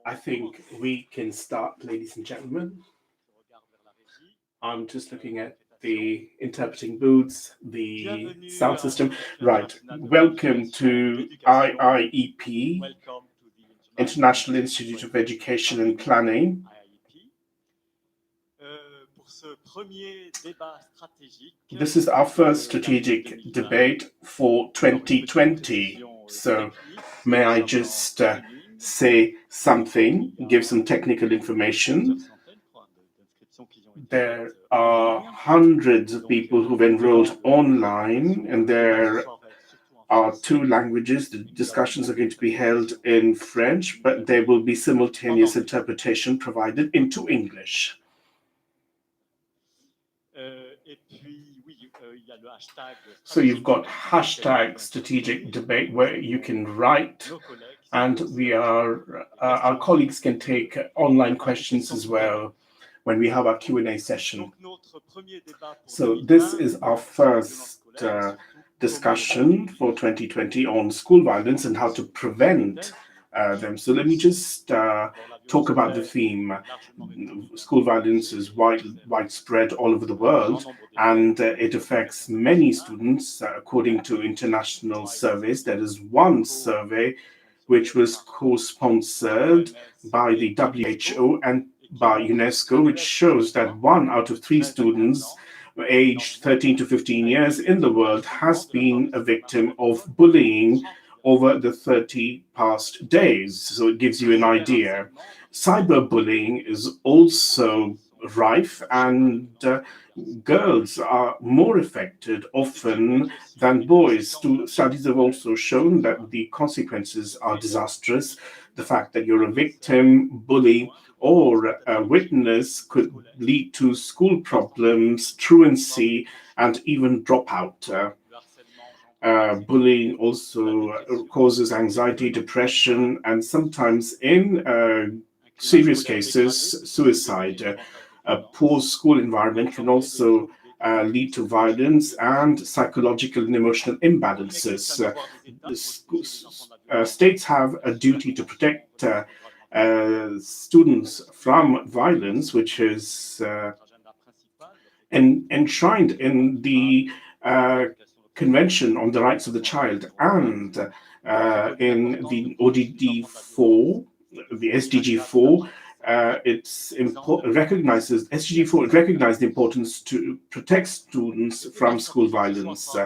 I think we can start, ladies and gentlemen. I'm just looking at the interpreting booths, the sound system. Right. Welcome to IIEP, International Institute of Education and Planning. This is our first strategic debate for 2020. So may I just say something, give some technical information. There are hundreds of people who've enrolled online, and there are two languages. The discussions are going to be held in French, but there will be simultaneous interpretation provided into English. So you've got hashtag strategic debate where you can write, and our colleagues can take online questions as well when we have our Q&A session. So this is our first discussion for 2020 on school violence and how to prevent them. So let me just talk about the theme. School violence is widespread all over the world, and it affects many students. According to international surveys, there is one survey which was co-sponsored by the WHO and by UNESCO, which shows that 1 out of 3 students aged 13 to 15 years in the world has been a victim of bullying over the 30 past days. So it gives you an idea. Cyberbullying is also rife, and girls are more affected often than boys. Studies have also shown that the consequences are disastrous. The fact that you're a victim, bully, or a witness could lead to school problems, truancy, and even dropout. Bullying also causes anxiety, depression, and sometimes, in serious cases, suicide. A poor school environment can also lead to violence and psychological and emotional imbalances. States have a duty to protect students from violence, which is enshrined in the Convention on the Rights of the Child and in the ODD 4, the SDG 4. SDG 4 recognizes the importance to protect students from school violence.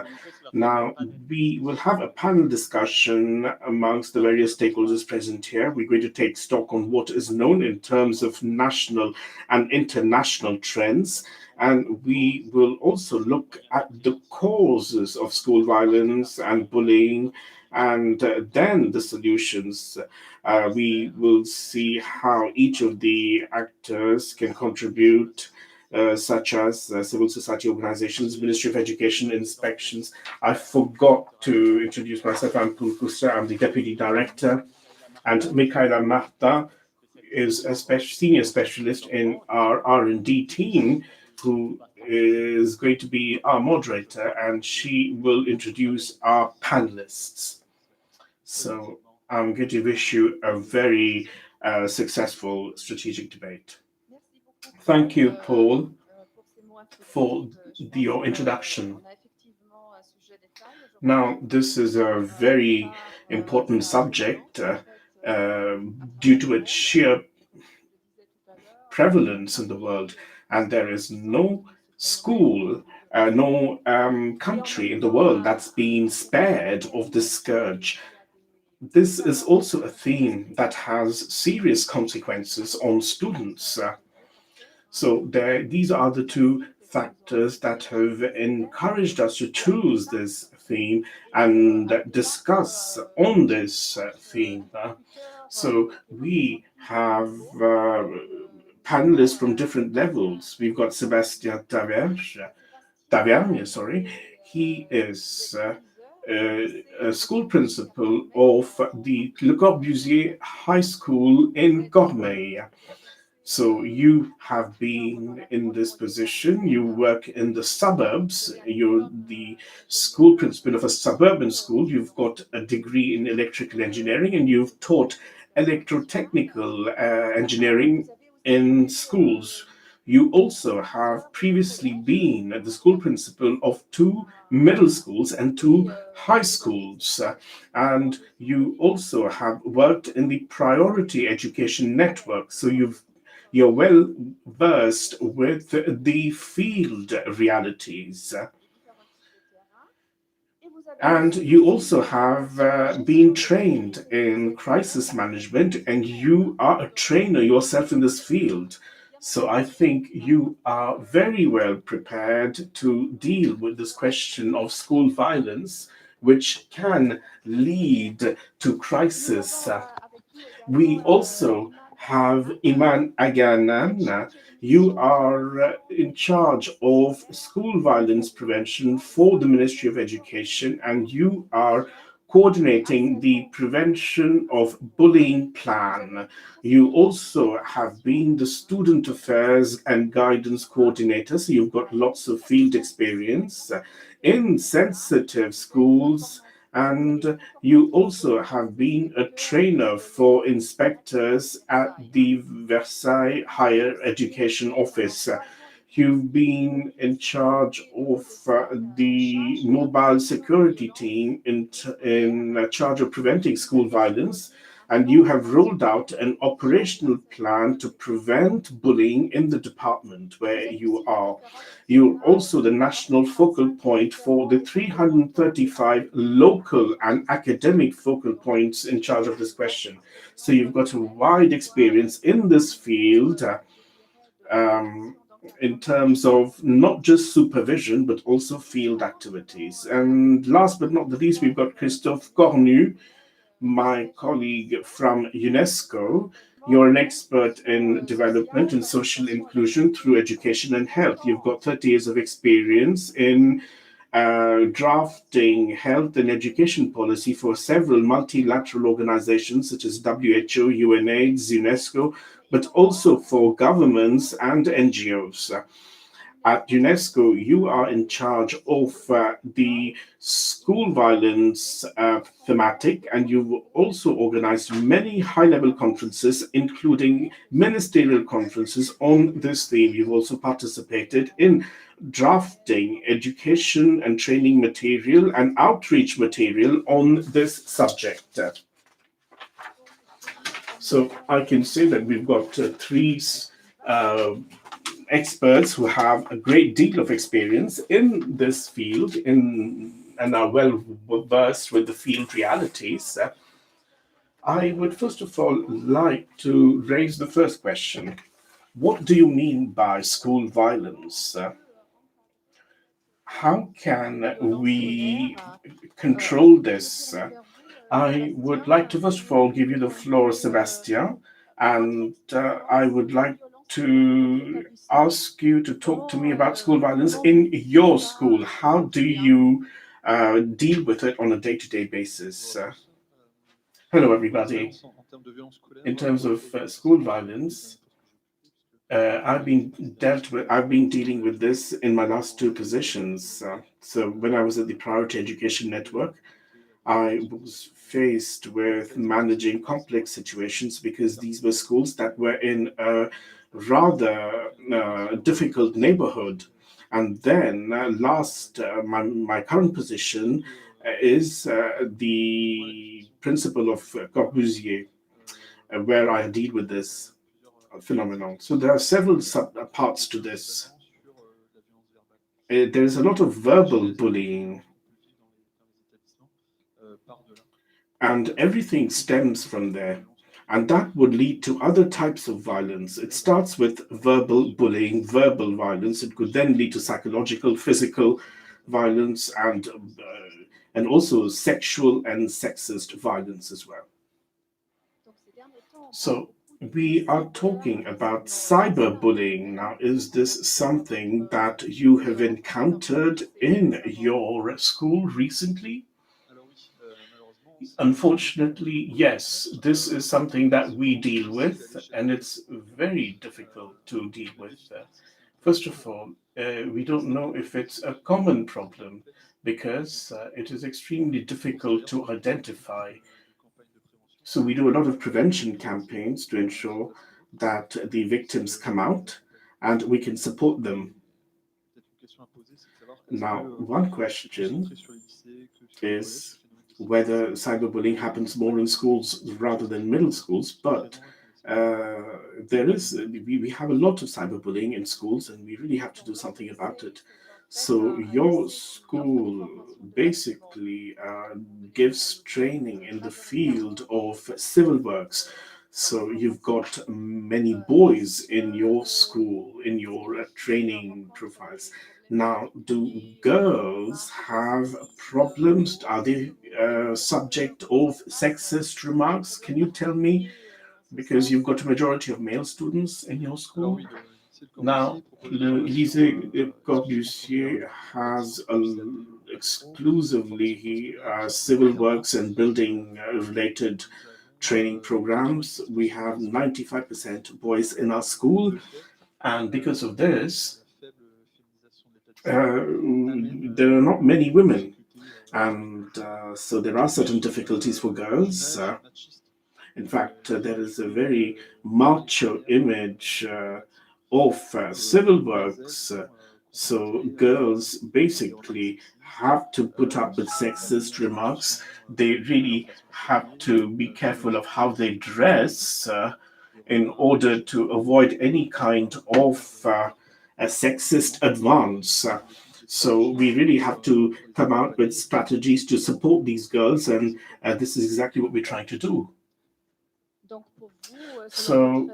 Now, we will have a panel discussion amongst the various stakeholders present here. We're going to take stock on what is known in terms of national and international trends. And we will also look at the causes of school violence and bullying, and then the solutions. We will see how each of the actors can contribute, such as civil society organizations, Ministry of Education, inspections. I forgot to introduce myself. I'm Paul Kuster. I'm the Deputy Director. And Michaela Marta is a senior specialist in our R&D team, who is going to be our moderator, and she will introduce our panelists. So I'm going to wish you a very successful strategic debate. Thank you, Paul, for your introduction. Now, this is a very important subject due to its sheer prevalence in the world, and there is no school, no country in the world that's been spared of this scourge. This is also a theme that has serious consequences on students. So these are the two factors that have encouraged us to choose this theme and discuss on this theme. So we have panelists from different levels. We've got Sébastien Tavergne, He is a school principal of the Le Corbusier High School in Cormeilles. So you have been in this position. You work in the suburbs. You're the school principal of a suburban school. You've got a degree in electrical engineering, and you've taught electrotechnical engineering in schools. You also have previously been the school principal of two middle schools and two high schools. And you also have worked in the priority education network. So you're well versed with the field realities. And you also have been trained in crisis management, and you are a trainer yourself in this field. So I think you are very well prepared to deal with this question of school violence, which can lead to crisis. We also have Iman Aganan. You are in charge of school violence prevention for the Ministry of Education, and you are coordinating the prevention of bullying plan. You also have been the student affairs and guidance coordinator, so you've got lots of field experience in sensitive schools, and you also have been a trainer for inspectors at the Versailles Higher Education Office. You've been in charge of the mobile security team in charge of preventing school violence, and you have rolled out an operational plan to prevent bullying in the department where you are. You're also the national focal point for the 335 local and academic focal points in charge of this question. So you've got a wide experience in this field. Um, in terms of not just supervision, but also field activities. And last but not the least, we've got Christophe Cornu, my colleague from UNESCO. You're an expert in development and social inclusion through education and health. You've got 30 years of experience in drafting health and education policy for several multilateral organizations such as WHO, UNAIDS, UNESCO, but also for governments and NGOs. At UNESCO, you are in charge of the school violence thematic, and you've also organized many high level conferences, including ministerial conferences on this theme. You've also participated in drafting education and training material and outreach material on this subject. So I can say that we've got three uh, experts who have a great deal of experience in this field and are well versed with the field realities. I would first of all like to raise the first question. What do you mean by school violence? How can we control this? I would like to first of all give you the floor, Sebastian, and I would like to ask you to talk to me about school violence in your school. How do you deal with it on a day-to-day basis? Hello, everybody. In terms of school violence, I've been dealing with this in my last two positions. So when I was at the Priority Education Network, I was faced with managing complex situations because these were schools that were in a rather difficult neighborhood. And then my current position is the principal of Corbusier, where I deal with this phenomenon. So there are several parts to this. There is a lot of verbal bullying, and everything stems from there. And that would lead to other types of violence. It starts with verbal bullying, verbal violence. It could then lead to psychological, physical violence, and also sexual and sexist violence as well. So we are talking about cyberbullying now. Is this something that you have encountered in your school recently? Unfortunately, yes, this is something that we deal with, and it's very difficult to deal with. First of all, we don't know if it's a common problem because it is extremely difficult to identify. So we do a lot of prevention campaigns to ensure that the victims come out and we can support them. Now, one question is whether cyberbullying happens more in schools rather than middle schools, but we have a lot of cyberbullying in schools and we really have to do something about it. So your school basically gives training in the field of civil works. So you've got many boys in your school, in your training profiles. Now, do girls have problems? Are they subject of sexist remarks? Can you tell me? Because you've got a majority of male students in your school. Now, le lycée Corbusier has exclusively civil works and building related training programs. We have 95% boys in our school, and because of this, there are not many women, and so there are certain difficulties for girls. In fact, there is a very macho image of civil works. So girls basically have to put up with sexist remarks. They really have to be careful of how they dress in order to avoid any kind of a sexist advance. So we really have to come out with strategies to support these girls, and this is exactly what we're trying to do. So,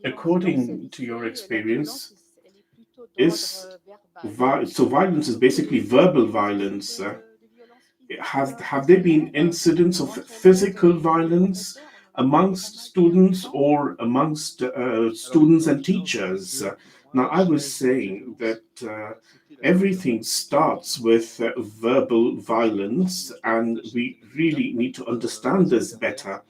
according to your experience, is so violence is basically verbal violence. Have there been incidents of physical violence amongst students or amongst students and teachers? Now, I was saying that everything starts with verbal violence, and we really need to understand this better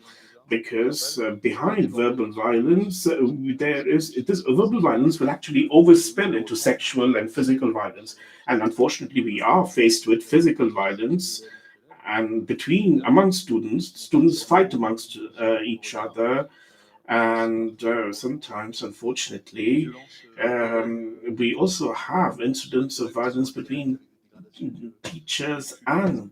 because behind verbal violence, there is this verbal violence will actually overspill into sexual and physical violence. And unfortunately, we are faced with physical violence, and between among students, students fight amongst each other, and sometimes, unfortunately, we also have incidents of violence between teachers and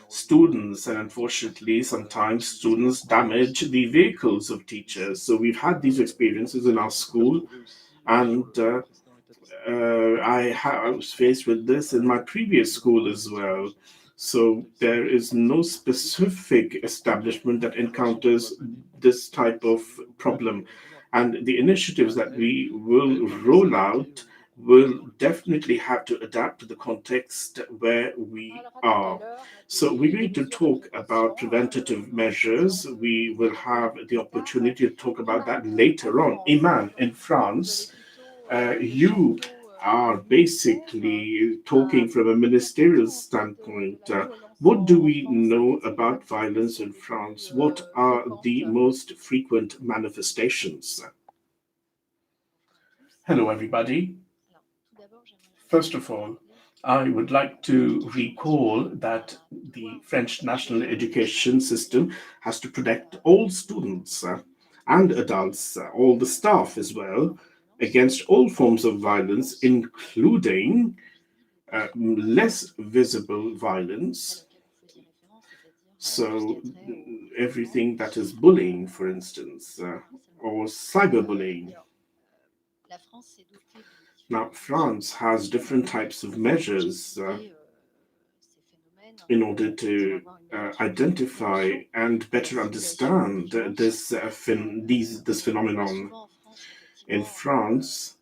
students, and unfortunately, sometimes students damage the vehicles of teachers. So we've had these experiences in our school, and I was faced with this in my previous school as well. So there is no specific establishment that encounters this type of problem. And the initiatives that we will roll out will definitely have to adapt to the context where we are. So we're going to talk about preventative measures. We will have the opportunity to talk about that later on. Iman, in France, you are basically talking from a ministerial standpoint. What do we know about violence in France? What are the most frequent manifestations? Hello, everybody. First of all, I would like to recall that the French national education system has to protect all students and adults, all the staff as well, against all forms of violence, including less visible violence. So, everything that is bullying, for instance, or cyberbullying. Now, France has different types of measures in order to identify and better understand this phenomenon. In France,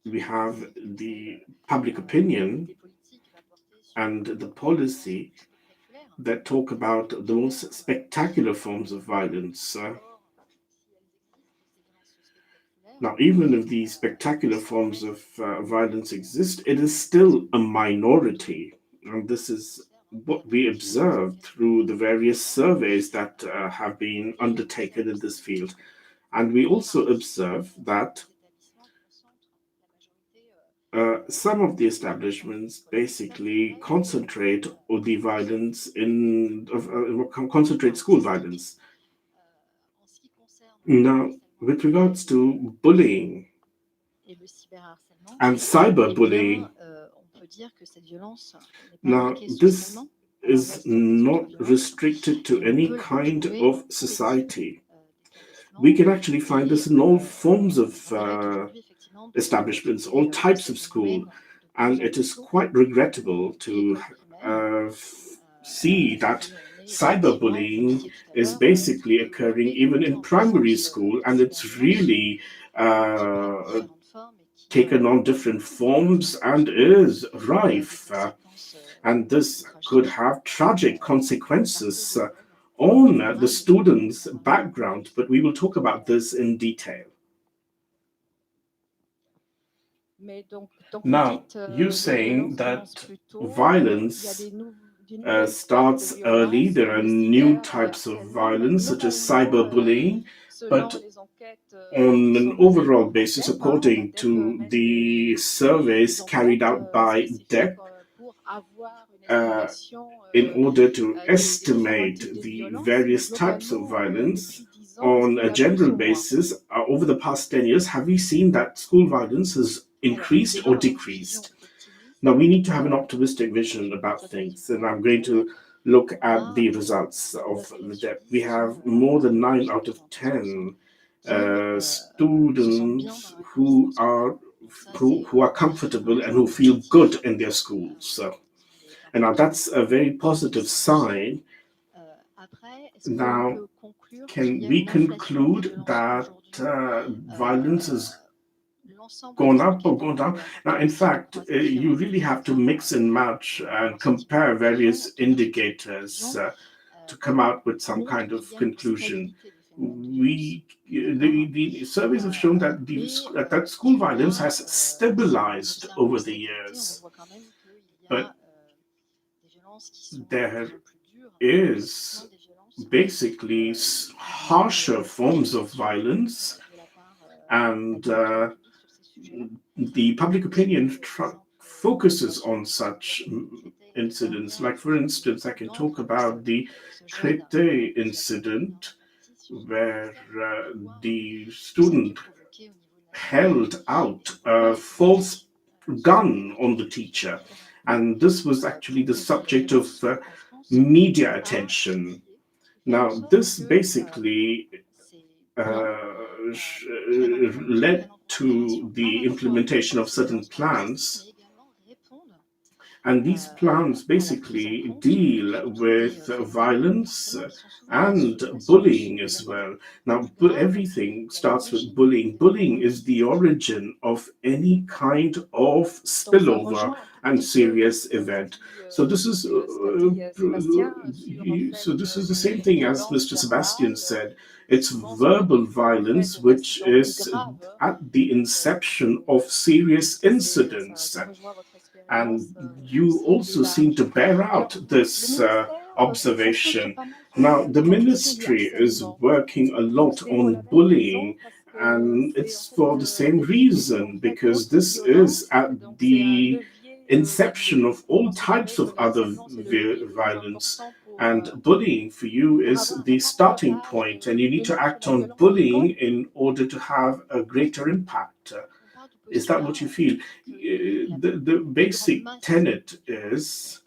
we have the public opinion and the policy that talk about the most spectacular forms of violence. Now, even if these spectacular forms of violence exist, it is still a minority. And this is what we observe through the various surveys that have been undertaken in this field. And we also observe that some of the establishments basically concentrate on the violence concentrate school violence. Now, with regards to bullying and cyberbullying, now this is not restricted to any kind of society. We can actually find this in all forms of establishments, all types of school, and it is quite regrettable to see that cyberbullying is basically occurring even in primary school, and it's really taken on different forms and is rife. And this could have tragic consequences on the student's background, but we will talk about this in detail. Now, you're saying that violence starts early. There are new types of violence, such as cyberbullying, but on an overall basis, according to the surveys carried out by DEP, in order to estimate the various types of violence on a general basis, over the past 10 years, have we seen that school violence has increased or decreased? Now, we need to have an optimistic vision about things, and I'm going to look at the results of the DEP. We have more than 9 out of 10 students who are comfortable and who feel good in their schools. And now that's a very positive sign. Now, can we conclude that violence has gone up or gone down? Now, in fact, you really have to mix and match and compare various indicators to come out with some kind of conclusion. The surveys have shown that that school violence has stabilized over the years, but there is basically harsher forms of violence, and the public opinion focuses on such incidents. Like, for instance, I can talk about the Créteil incident, where the student held out a false gun on the teacher, and this was actually the subject of media attention. Now, this basically led to the implementation of certain plans, and these plans basically deal with violence and bullying as well. Now, everything starts with bullying. Bullying is the origin of any kind of spillover and serious event. So this is the same thing as Mr. Sebastian said. It's verbal violence which is at the inception of serious incidents. And you also seem to bear out this observation. Now, the ministry is working a lot on bullying, and it's for the same reason, because this is at the inception of all types of other violence. And bullying for you is the starting point, and you need to act on bullying in order to have a greater impact. Is that what you feel? The basic tenet is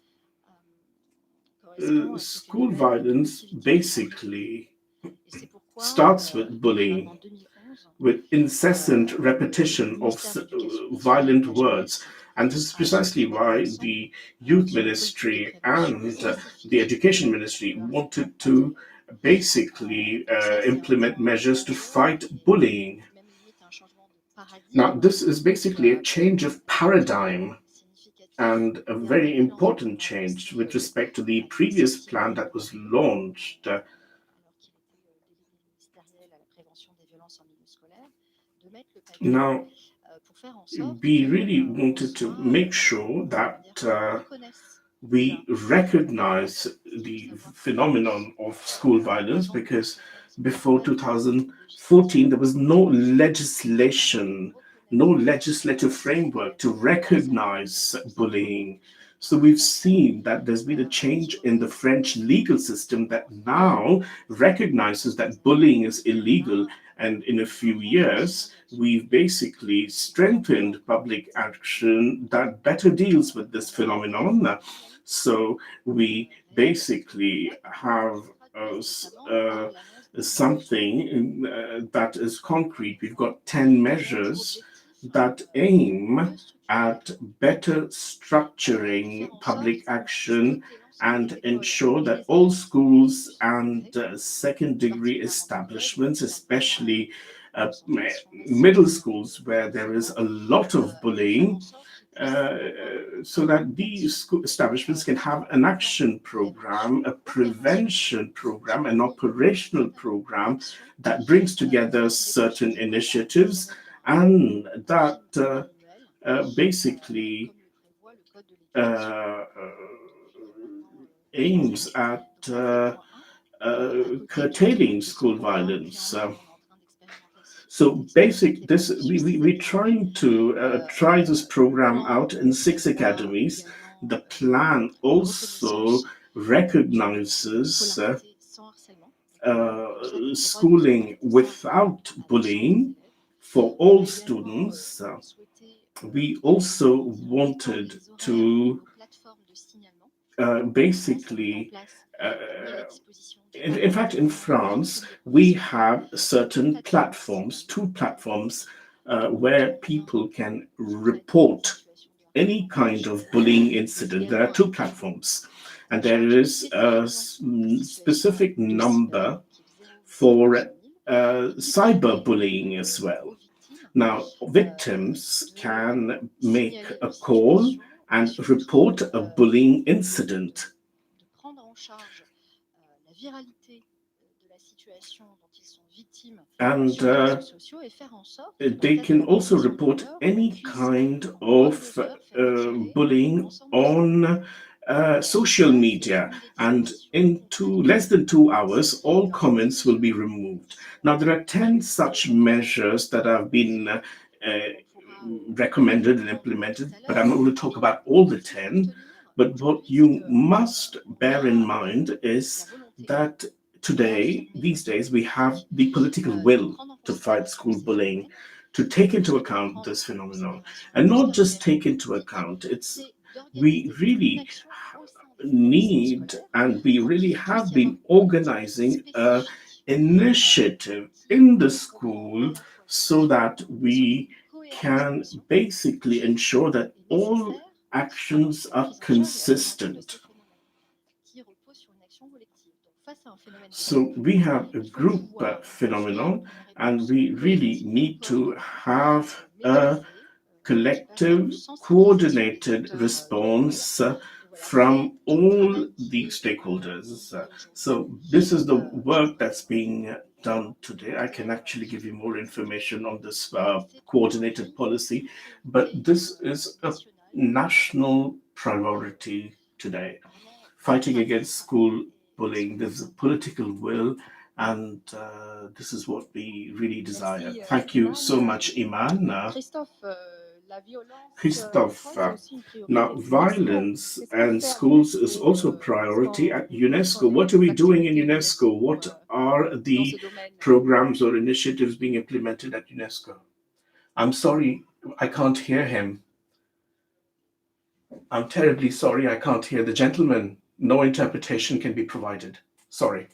school violence basically starts with bullying, with incessant repetition of violent words. And this is precisely why the youth ministry and the education ministry wanted to basically implement measures to fight bullying. Now, this is basically a change of paradigm, and a very important change with respect to the previous plan that was launched. Now, we really wanted to make sure that we recognize the phenomenon of school violence, because before 2014 there was no legislation, no legislative framework to recognize bullying. So we've seen that there's been a change in the French legal system that now recognizes that bullying is illegal. And in a few years, we've basically strengthened public action that better deals with this phenomenon. So we basically have something that is concrete. We've got 10 measures that aim at better structuring public action and ensure that all schools and second degree establishments, especially middle schools where there is a lot of bullying, uh, so that these school establishments can have an action program, a prevention program, an operational program that brings together certain initiatives and that basically uh, aims at curtailing school violence. So basic this we're trying to try this program out in 6 academies. The plan also recognizes schooling without bullying for all students. We also wanted to basically in fact, in France, we have certain platforms, 2 platforms, where people can report any kind of bullying incident. There are 2 platforms, and there is a specific number for cyberbullying as well. Now, victims can make a call and report a bullying incident. And they can also report any kind of bullying on social media. And in less than 2 hours, all comments will be removed. Now, there are 10 such measures that have been recommended and implemented, but I'm not going to talk about all the 10. But what you must bear in mind is that today, these days, we have the political will to fight school bullying, to take into account this phenomenon, and not just take into account. We really need, and we really have been organizing a initiative in the school so that we can basically ensure that all actions are consistent. So we have a group phenomenon, and we really need to have a collective, coordinated response from all the stakeholders. So this is the work that's being done today. I can actually give you more information on this coordinated policy, but this is a national priority today. Fighting against school bullying, there's a political will, and this is what we really desire. Thank you so much, Iman. Christophe, now violence and schools is also a priority at UNESCO. What are we doing in UNESCO? What are the programs or initiatives being implemented at UNESCO? I'm sorry, I can't hear him. I'm terribly sorry, I can't hear the gentleman. No interpretation can be provided. Sorry.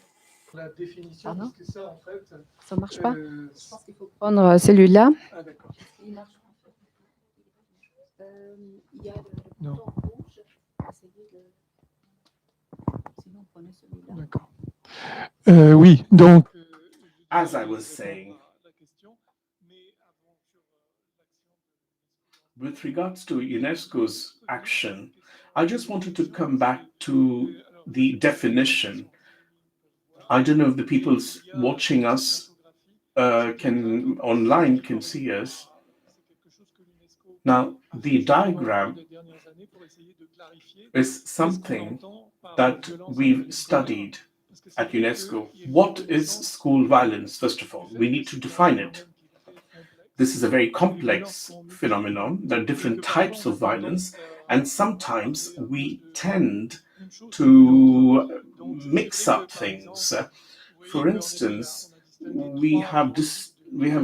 Pardon? Ça marche pas? Je pense qu'il faut prendre celui-là. Ah, d'accord. Il y a le Non. bouton rouge. Essayez de... Sinon, prenez celui-là. D'accord. Oui, donc. As I was saying, with regards to UNESCO's action, I just wanted to come back to the definition. I don't know if the people watching us online can see us. Now, the diagram is something that we've studied at UNESCO. What is school violence, first of all? We need to define it. This is a very complex phenomenon. There are different types of violence, and sometimes we tend to mix up things. For instance, we have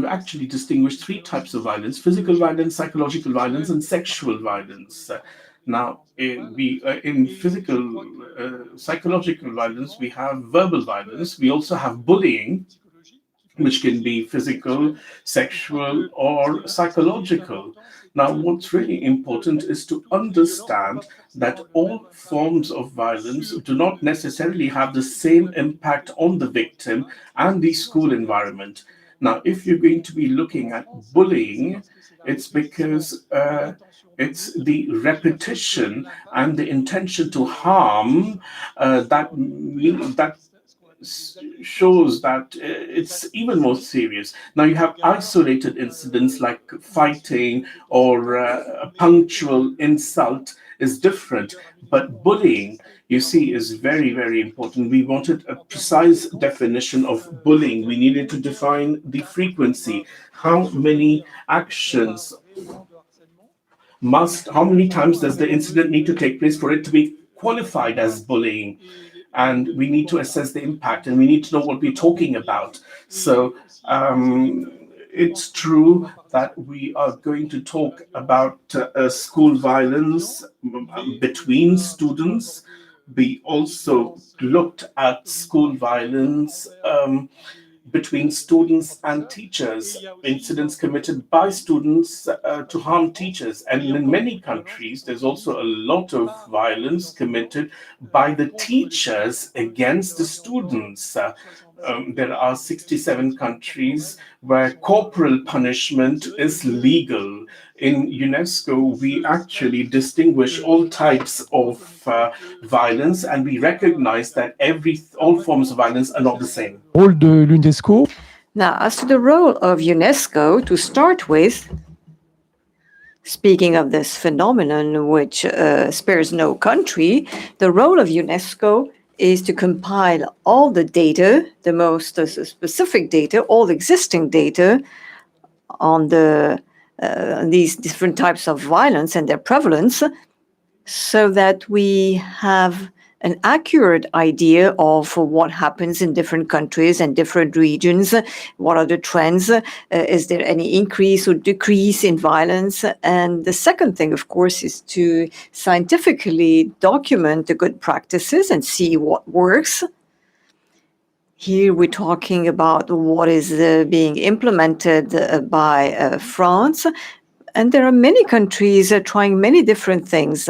actually distinguished three types of violence: physical violence, psychological violence, and sexual violence. Now, in psychological violence, we have verbal violence. We also have bullying, which can be physical, sexual, or psychological. Now, what's really important is to understand that all forms of violence do not necessarily have the same impact on the victim and the school environment. Now, if you're going to be looking at bullying, it's because it's the repetition and the intention to harm that shows that it's even more serious. Now you have isolated incidents like fighting or a punctual insult is different, but bullying, you see, is very, very important. We wanted a precise definition of bullying. We needed to define the frequency. How many actions how many times does the incident need to take place for it to be qualified as bullying? And we need to assess the impact, and we need to know what we're talking about. So it's true that we are going to talk about school violence between students. We also looked at school violence between students and teachers, incidents committed by students to harm teachers. And in many countries, there's also a lot of violence committed by the teachers against the students. There are 67 countries where corporal punishment is legal. In UNESCO, we actually distinguish all types of violence, and we recognize that all forms of violence are not the same. Rôle de l'UNESCO. Now, as to the role of UNESCO, to start with, speaking of this phenomenon which spares no country, the role of UNESCO is to compile all the data, the most specific data, all existing data on these different types of violence and their prevalence, so that we have an accurate idea of what happens in different countries and different regions. What are the trends? Is there any increase or decrease in violence? And the second thing, of course, is to scientifically document the good practices and see what works. Here we're talking about what is being implemented by France. And there are many countries trying many different things.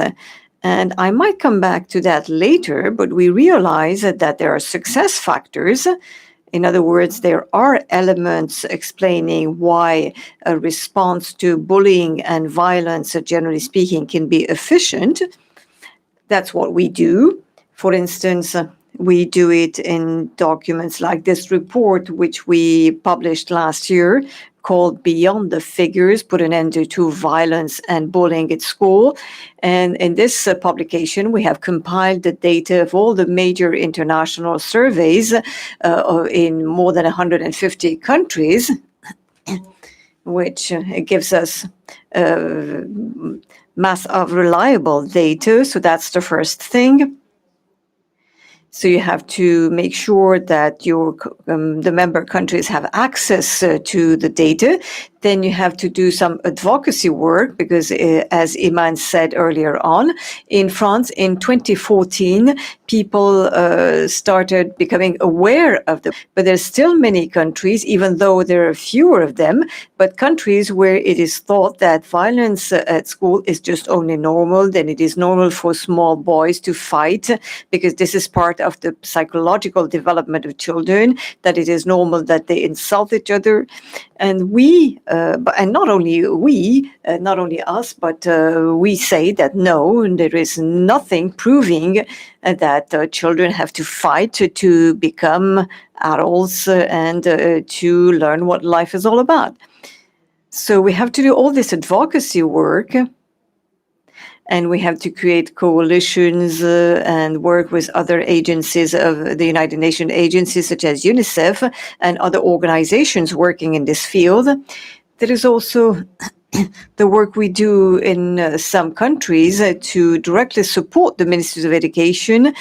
And I might come back to that later, but we realize that there are success factors. In other words, there are elements explaining why a response to bullying and violence, generally speaking, can be efficient. That's what we do. For instance, we do it in documents like this report, which we published last year, called Beyond the Figures, Put an End to Violence and Bullying at School. And in this publication, we have compiled the data of all the major international surveys in more than 150 countries, which gives us mass of reliable data. So that's the first thing. So you have to make sure that the member countries have access to the data. Then you have to do some advocacy work because, as Iman said earlier on, in France in 2014, people started becoming aware of them. But there's still many countries, even though there are fewer of them, but countries where it is thought that violence at school is just only normal, then it is normal for small boys to fight because this is part of the psychological development of children, that it is normal that they insult each other. And and not only us, but we say that no, there is nothing proving that children have to fight to become adults and to learn what life is all about. So we have to do all this advocacy work, and we have to create coalitions and work with other agencies of the United Nations agencies such as UNICEF and other organizations working in this field. There is also the work we do in some countries to directly support the ministries of education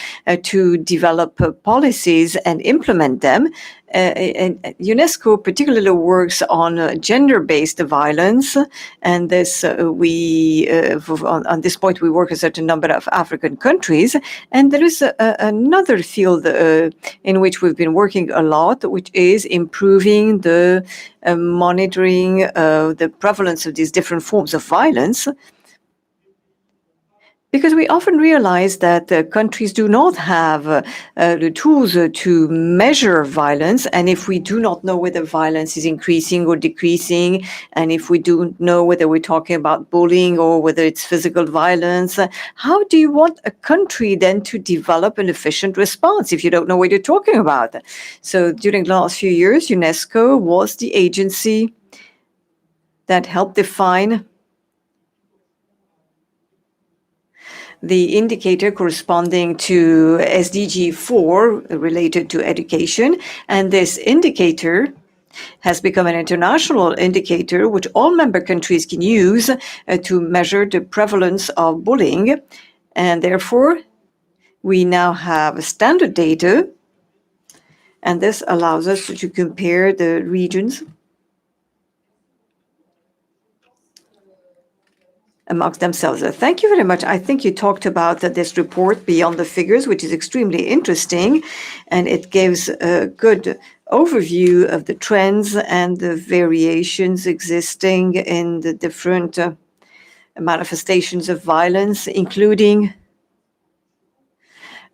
to develop policies and implement them. And UNESCO particularly works on gender-based violence, and this on this point we work in a certain number of African countries. And there is another field in which we've been working a lot, which is improving the monitoring the prevalence of these different forms of violence, because we often realize that countries do not have the tools to measure violence, and if we do not know whether violence is increasing or decreasing, and if we don't know whether we're talking about bullying or whether it's physical violence, how do you want a country then to develop an efficient response if you don't know what you're talking about? So during the last few years, UNESCO was the agency that helped define the indicator corresponding to SDG 4 related to education. And this indicator has become an international indicator which all member countries can use to measure the prevalence of bullying. And therefore, we now have standard data, and this allows us to compare the regions amongst themselves. Thank you very much. I think you talked about this report Beyond the Figures, which is extremely interesting, and it gives a good overview of the trends and the variations existing in the different manifestations of violence, including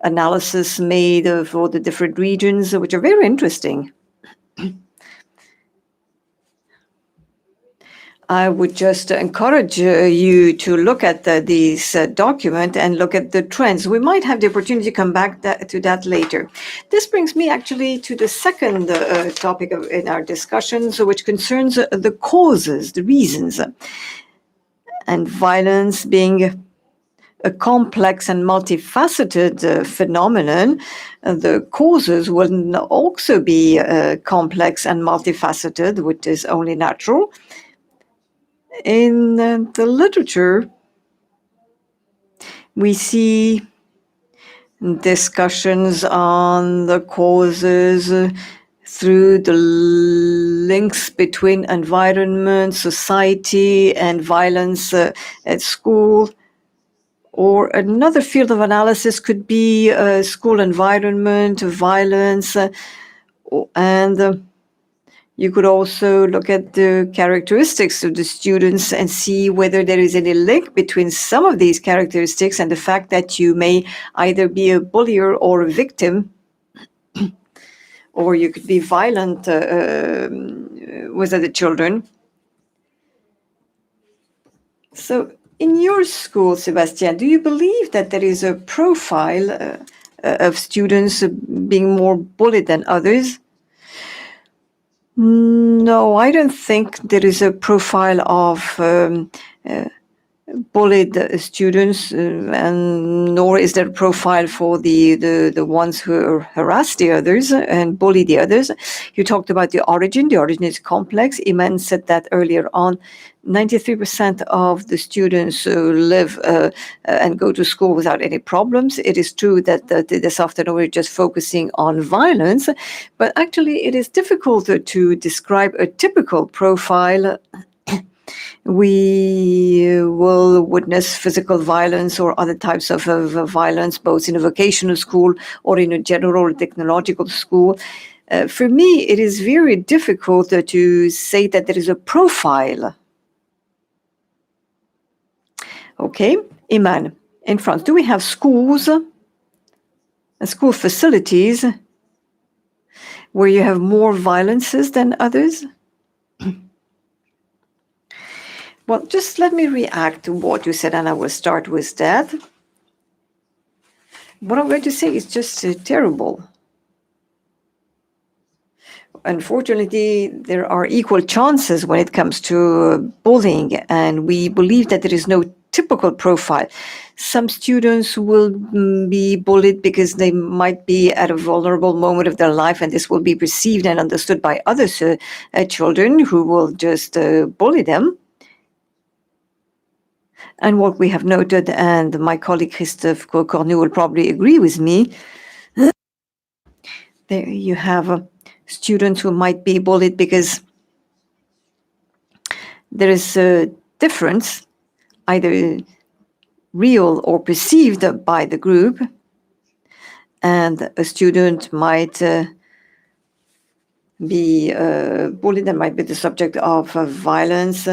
analysis made of all the different regions, which are very interesting. I would just encourage you to look at this document and look at the trends. We might have the opportunity to come back to that later. This brings me actually to the second topic in our discussions, which concerns the causes, the reasons, and violence being a complex and multifaceted phenomenon. The causes will also be complex and multifaceted, which is only natural. In the literature, we see discussions on the causes through the links between environment, society, and violence at school. Or another field of analysis could be school environment, violence, and you could also look at the characteristics of the students and see whether there is any link between some of these characteristics and the fact that you may either be a bullier or a victim, or you could be violent with other children. So in your school, Sebastian, do you believe that there is a profile of students being more bullied than others? No, I don't think there is a profile of bullied students, and nor is there a profile for the ones who harass the others and bully the others. You talked about the origin. The origin is complex. Iman said that earlier on. 93% of the students live and go to school without any problems. It is true that this afternoon we're just focusing on violence, but actually it is difficult to describe a typical profile. We will witness physical violence or other types of violence, both in a vocational school or in a general technological school. For me, it is very difficult to say that there is a profile. Okay, Iman, in France, do we have schools and school facilities where you have more violences than others? Well, just let me react to what you said, and I will start with that. What I'm going to say is just terrible. Unfortunately, there are equal chances when it comes to bullying, and we believe that there is no typical profile. Some students will be bullied because they might be at a vulnerable moment of their life, and this will be perceived and understood by other children who will just bully them. And what we have noted, and my colleague Christophe Cornu will probably agree with me, there you have students who might be bullied because there is a difference, either real or perceived by the group, and a student might be bullied and might be the subject of violence,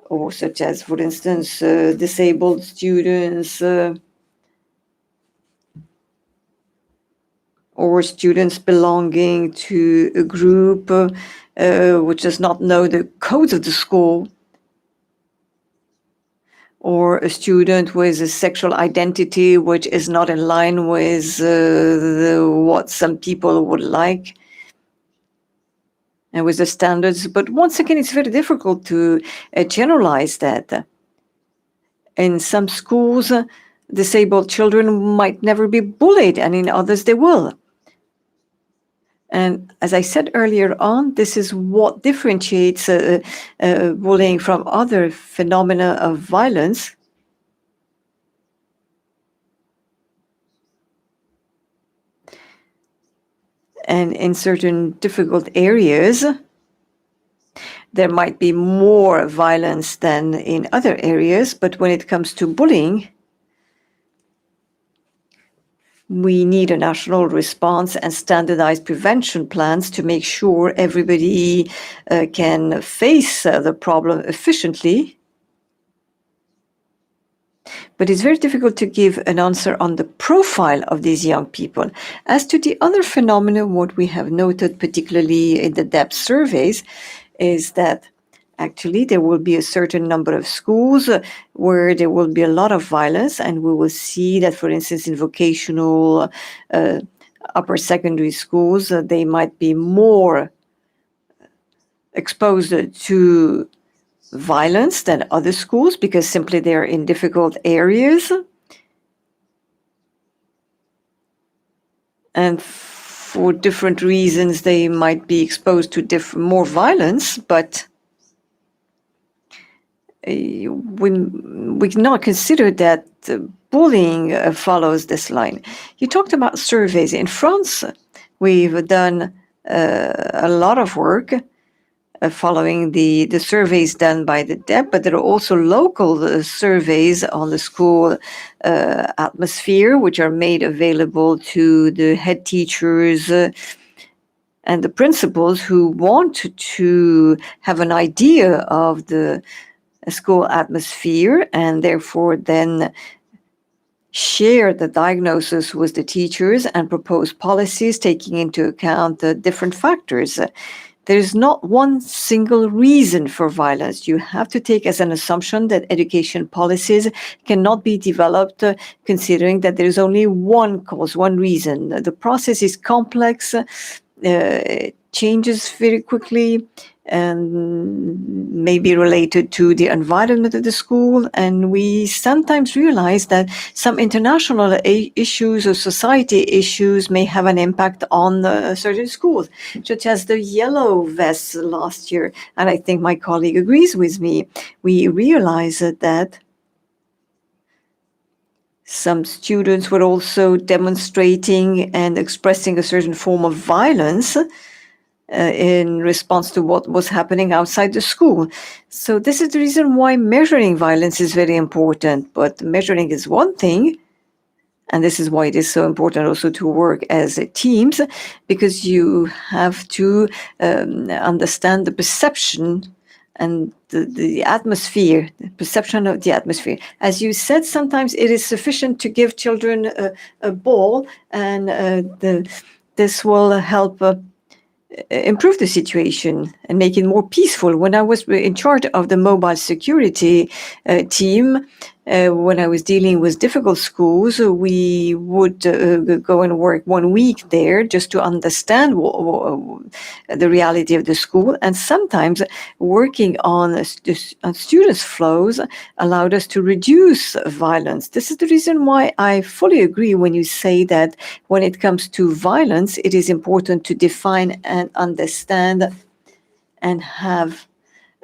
or such as, for instance, disabled students, or students belonging to a group which does not know the codes of the school, or a student with a sexual identity which is not in line with what some people would like and with the standards. But once again, it's very difficult to generalize that. In some schools, disabled children might never be bullied, and in others they will. And as I said earlier on, this is what differentiates bullying from other phenomena of violence. And in certain difficult areas, there might be more violence than in other areas, but when it comes to bullying, we need a national response and standardized prevention plans to make sure everybody can face the problem efficiently. But it's very difficult to give an answer on the profile of these young people. As to the other phenomena, what we have noted, particularly in the depth surveys, is that actually there will be a certain number of schools where there will be a lot of violence, and we will see that, for instance, in vocational upper secondary schools, they might be more exposed to violence than other schools because simply they're in difficult areas. And for different reasons, they might be exposed to more violence, but we cannot consider that bullying follows this line. You talked about surveys. In France, we've done a lot of work following the surveys done by the DEP, but there are also local surveys on the school atmosphere, which are made available to the head teachers and the principals who want to have an idea of the school atmosphere, and therefore then share the diagnosis with the teachers and propose policies taking into account the different factors. There is not one single reason for violence. You have to take as an assumption that education policies cannot be developed considering that there is only one cause, one reason. The process is complex, changes very quickly, and may be related to the environment of the school. And we sometimes realize that some international issues or society issues may have an impact on certain schools, such as the yellow vests last year. And I think my colleague agrees with me. We realized that some students were also demonstrating and expressing a certain form of violence in response to what was happening outside the school. So this is the reason why measuring violence is very important. But measuring is one thing, and this is why it is so important also to work as teams, because you have to understand the perception and the atmosphere, the perception of the atmosphere. As you said, sometimes it is sufficient to give children a ball, and this will help improve the situation and make it more peaceful. When I was in charge of the mobile security team, When I was dealing with difficult schools, we would go and work 1 week there just to understand the reality of the school. And sometimes working on students' flows allowed us to reduce violence. This is the reason why I fully agree when you say that when it comes to violence, it is important to define and understand and have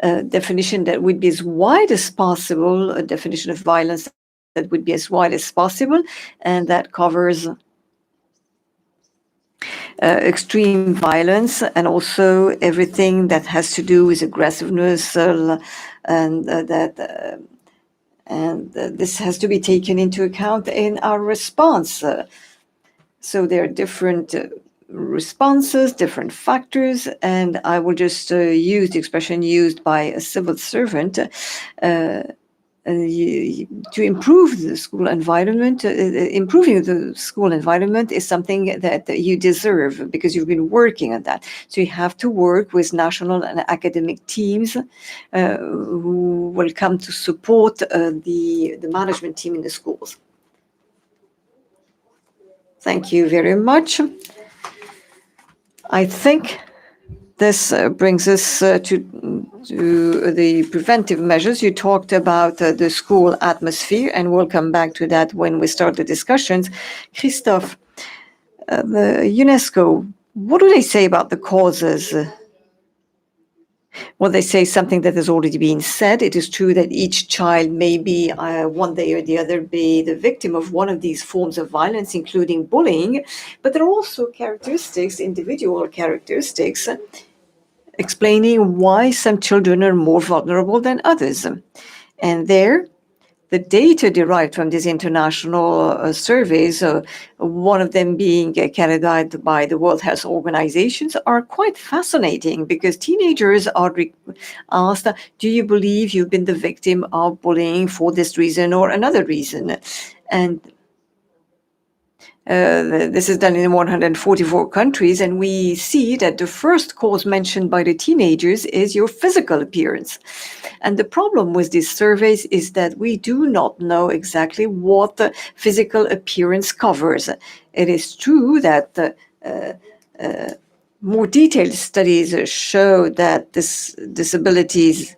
a definition that would be as wide as possible, a definition of violence that would be as wide as possible, and that covers extreme violence and also everything that has to do with aggressiveness, and this has to be taken into account in our response. So there are different responses, different factors, and I will just use the expression used by a civil servant to improve the school environment. Improving the school environment is something that you deserve because you've been working on that. So you have to work with national and academic teams who will come to support the management team in the schools. Thank you very much. I think this brings us to the preventive measures. You talked about the school atmosphere, and we'll come back to that when we start the discussions. Christophe, the UNESCO, what do they say about the causes? Well, they say something that has already been said. It is true that each child may be, one day or the other, be the victim of one of these forms of violence, including bullying. But there are also characteristics, individual characteristics, explaining why some children are more vulnerable than others. And there, the data derived from these international surveys, one of them being carried out by the World Health Organization, are quite fascinating because teenagers are asked, do you believe you've been the victim of bullying for this reason or another reason? And this is done in 144 countries, and we see that the first cause mentioned by the teenagers is your physical appearance. And the problem with these surveys is that we do not know exactly what the physical appearance covers. It is true that more detailed studies show that disabilities,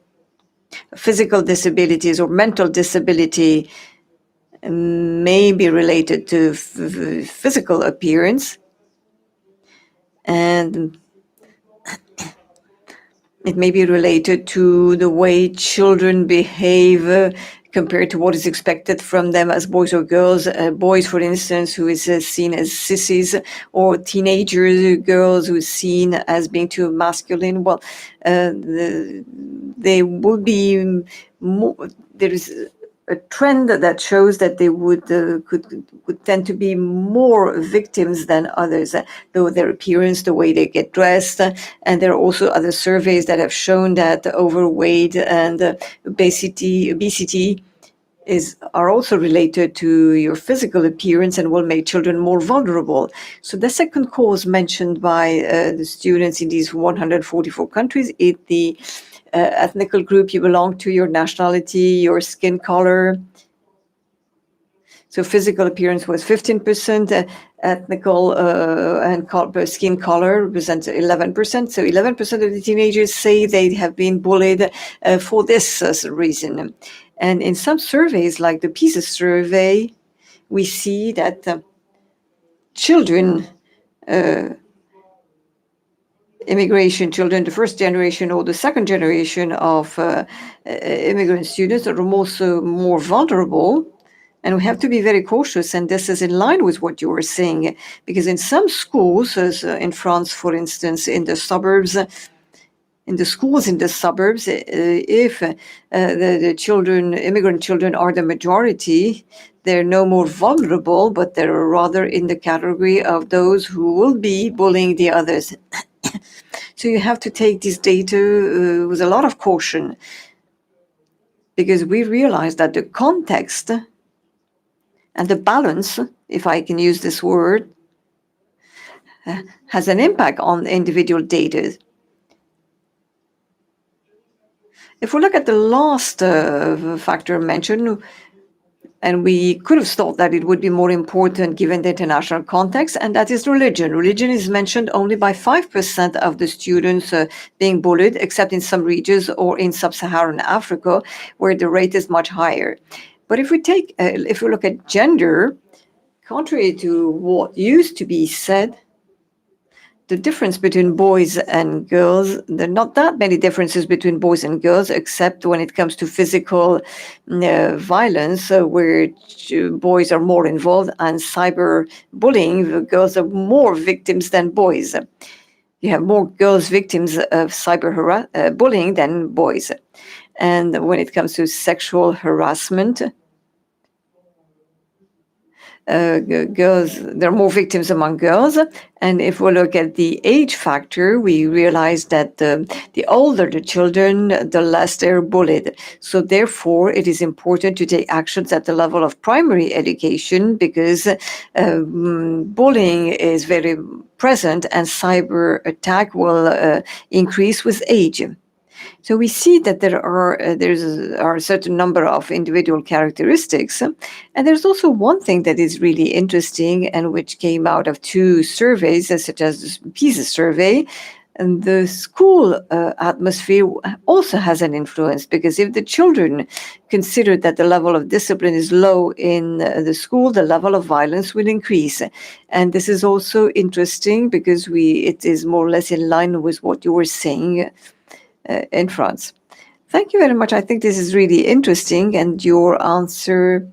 physical disabilities or mental disability, may be related to physical appearance, and it may be related to the way children behave compared to what is expected from them as boys or girls. Boys, for instance, who is seen as sissies, or teenagers, girls who is seen as being too masculine. Well, they would be more, there is a trend that shows that they would tend to be more victims than others, though their appearance, the way they get dressed. And there are also other surveys that have shown that overweight and obesity are also related to your physical appearance and will make children more vulnerable. So the second cause mentioned by the students in these 144 countries is the ethnic group you belong to, your nationality, your skin color. So physical appearance was 15%, ethnical and skin color represents 11%. So 11% of the teenagers say they have been bullied for this reason. And in some surveys, like the PISA survey, we see that children, immigration children, the first generation or the second generation of immigrant students are also more vulnerable. And we have to be very cautious, and this is in line with what you were saying, because in some schools, as in France, for instance, in the suburbs, in the schools in the suburbs, if the children, immigrant children, are the majority, they're no more vulnerable, but they're rather in the category of those who will be bullying the others. So you have to take this data with a lot of caution, because we realize that the context and the balance, if I can use this word, has an impact on individual data. If we look at the last factor mentioned, and we could have thought that it would be more important given the international context, and that is religion. Religion is mentioned only by 5% of the students being bullied, except in some regions or in sub-Saharan Africa, where the rate is much higher. But if we look at gender, contrary to what used to be said, the difference between boys and girls, there are not that many differences between boys and girls, except when it comes to physical violence, where boys are more involved, and cyberbullying, girls are more victims than boys. You have more girls victims of cyberbullying than boys. And when it comes to sexual harassment, girls, there are more victims among girls. And if we look at the age factor, we realize that the older the children, the less they're bullied. So therefore, it is important to take actions at the level of primary education, because bullying is very present and cyber attack will increase with age. So we see that there are a certain number of individual characteristics. And there's also one thing that is really interesting and which came out of two surveys, such as the PISA survey. And the school atmosphere also has an influence, because if the children consider that the level of discipline is low in the school, the level of violence will increase. And this is also interesting because it is more or less in line with what you were saying in France. Thank you very much. I think this is really interesting, and your answer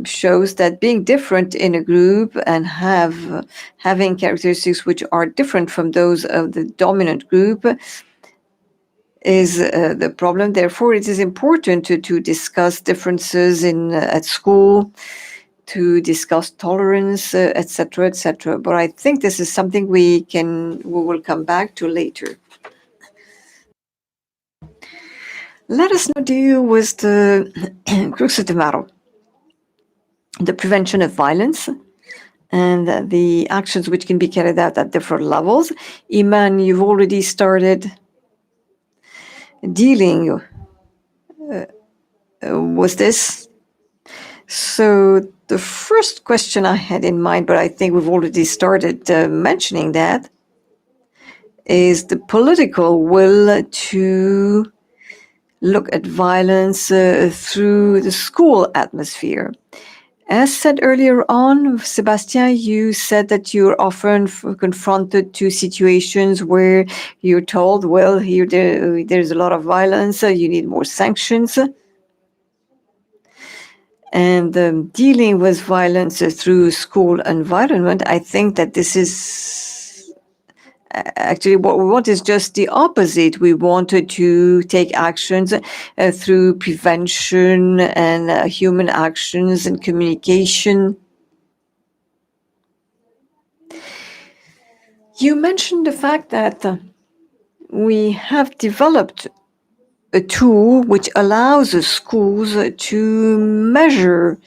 shows that being different in a group and having characteristics which are different from those of the dominant group is the problem. Therefore, it is important to discuss differences at school, to discuss tolerance, etc., etc. But I think this is something we will come back to later. Let us now deal with the crux of the matter, the prevention of violence and the actions which can be carried out at different levels. Iman, you've already started dealing with this. So the first question I had in mind, but I think we've already started mentioning that, is the political will to look at violence through the school atmosphere. As said earlier on, Sébastien, you said that you're often confronted to situations where you're told, well, there's a lot of violence, you need more sanctions. And dealing with violence through school environment, I think that this is actually what we want is just the opposite. We wanted to take actions through prevention and human actions and communication. You mentioned the fact that we have developed a tool which allows the schools to measure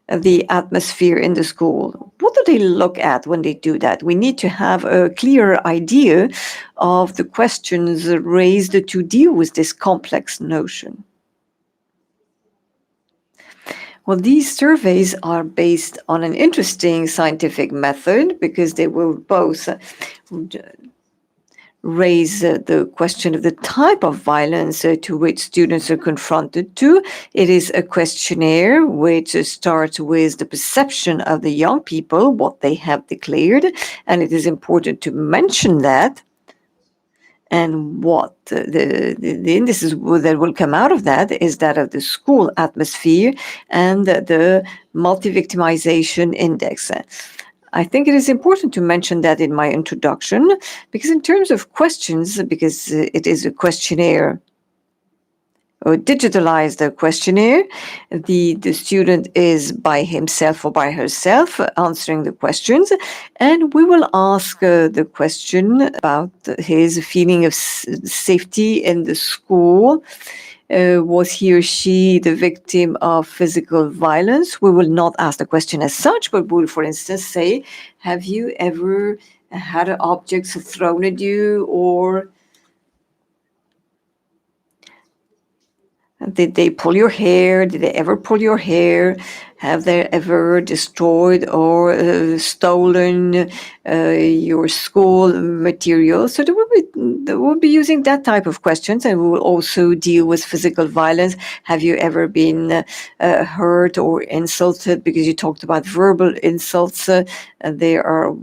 the atmosphere in the school. What do they look at when they do that? We need to have a clear idea of the questions raised to deal with this complex notion. Well, these surveys are based on an interesting scientific method, because they will both raise the question of the type of violence to which students are confronted to. It is a questionnaire which starts with the perception of the young people, what they have declared, and it is important to mention that. And what the indices that will come out of that is that of the school atmosphere and the multi-victimization index. I think it is important to mention that in my introduction, because in terms of questions, because it is a questionnaire, or digitalized questionnaire, the student is by himself or by herself answering the questions, and we will ask the question about his feeling of safety in the school. Was he or she the victim of physical violence? We will not ask the question as such, but we will, for instance, say, have you ever had objects thrown at you, or Did they pull your hair? Did they ever pull your hair? Have they ever destroyed or stolen your school materials? So they will be using that type of questions, and we will also deal with physical violence. Have you ever been hurt or insulted? Because you talked about verbal insults, and they are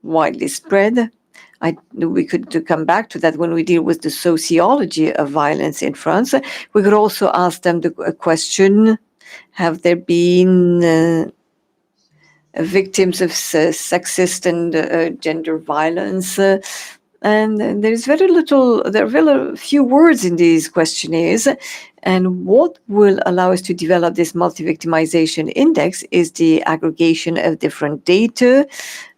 widely spread. We could come back to that when we deal with the sociology of violence in France. We could also ask them a question: have there been victims of sexist and gender violence? And there's there are very few words in these questionnaires. And what will allow us to develop this multi-victimization index is the aggregation of different data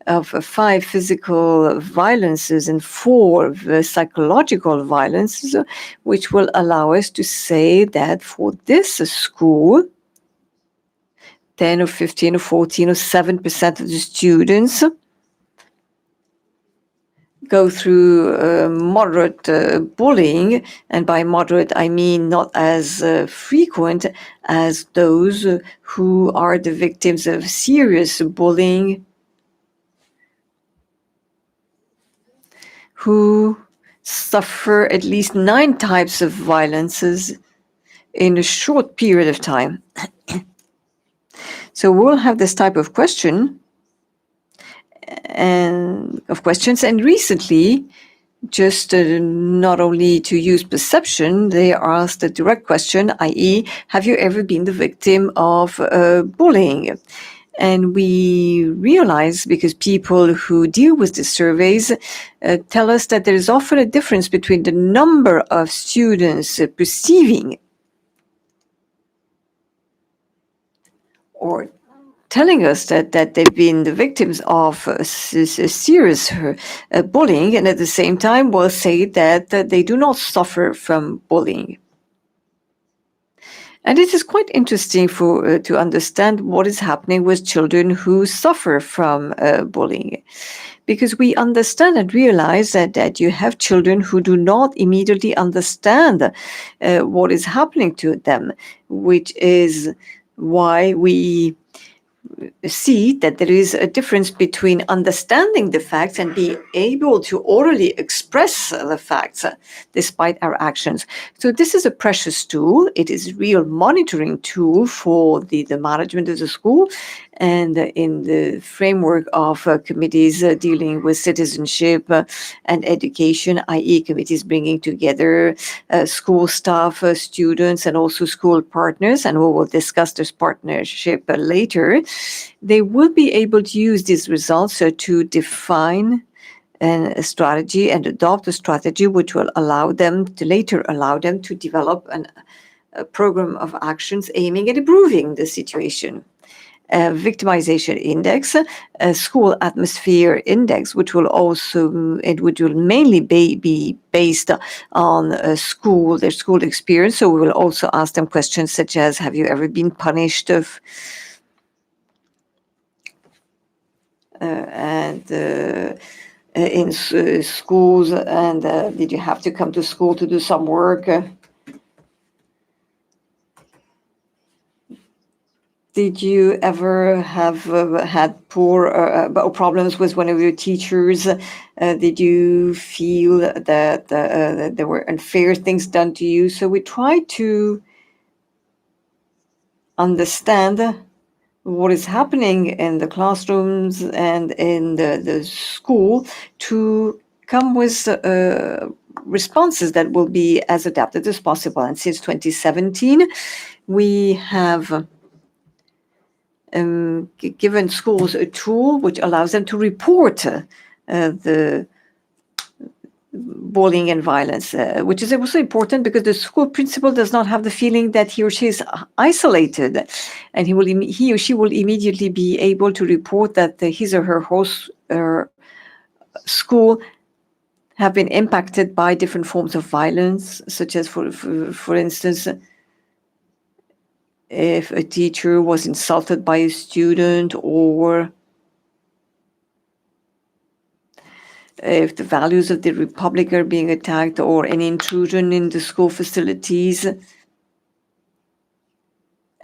of 5 physical violences and 4 psychological violences, which will allow us to say that for this school, 10 or 15 or 14 or 7% of the students go through moderate bullying, and by moderate I mean not as frequent as those who are the victims of serious bullying, who suffer at least 9 types of violences in a short period of time. So we'll have this type of questions, and recently, just not only to use perception, they asked a direct question, i.e., have you ever been the victim of bullying? And we realize, because people who deal with the surveys tell us that there is often a difference between the number of students perceiving or telling us that they've been the victims of serious bullying, and at the same time will say that they do not suffer from bullying. And it is quite interesting to understand what is happening with children who suffer from bullying, because we understand and realize that you have children who do not immediately understand what is happening to them, which is why we see that there is a difference between understanding the facts and being able to orally express the facts despite our actions. So this is a precious tool. It is a real monitoring tool for the management of the school, and in the framework of committees dealing with citizenship and education, i.e. committees bringing together school staff, students, and also school partners, and we will discuss this partnership later. They will be able to use these results to define a strategy and adopt a strategy which will later allow them to develop a program of actions aiming at improving the situation. A victimization index, a school atmosphere index, which will mainly be based on their school experience. So we will also ask them questions such as, have you ever been punished in schools, and did you have to come to school to do some work? Did you ever have had poor problems with one of your teachers? Did you feel that there were unfair things done to you? So we try to understand what is happening in the classrooms and in the school to come with responses that will be as adapted as possible. And since 2017, we have given schools a tool which allows them to report the bullying and violence, which is also important because the school principal does not have the feeling that he or she is isolated, and he or she will immediately be able to report that his or her host school have been impacted by different forms of violence, such as, for instance, if a teacher was insulted by a student, or if the values of the Republic are being attacked, or any intrusion in the school facilities.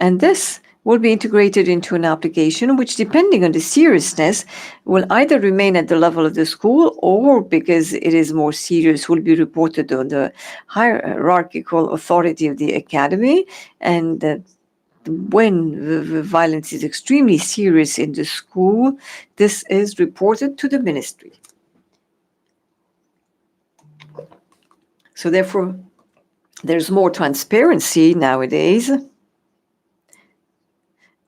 And this will be integrated into an application which, depending on the seriousness, will either remain at the level of the school or, because it is more serious, will be reported on the hierarchical authority of the academy. And when the violence is extremely serious in the school, this is reported to the ministry. So therefore, there's more transparency nowadays.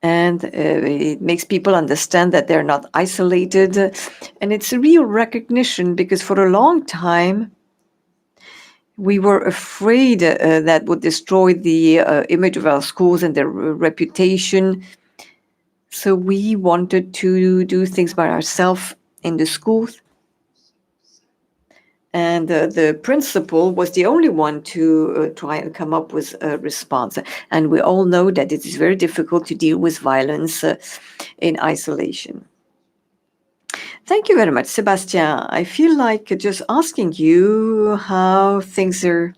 And it makes people understand that they're not isolated. And it's a real recognition, because for a long time, we were afraid that would destroy the image of our schools and their reputation. So we wanted to do things by ourselves in the schools. And the principal was the only one to try and come up with a response. And we all know that it is very difficult to deal with violence in isolation. Thank you very much, Sébastien. I feel like just asking you how things are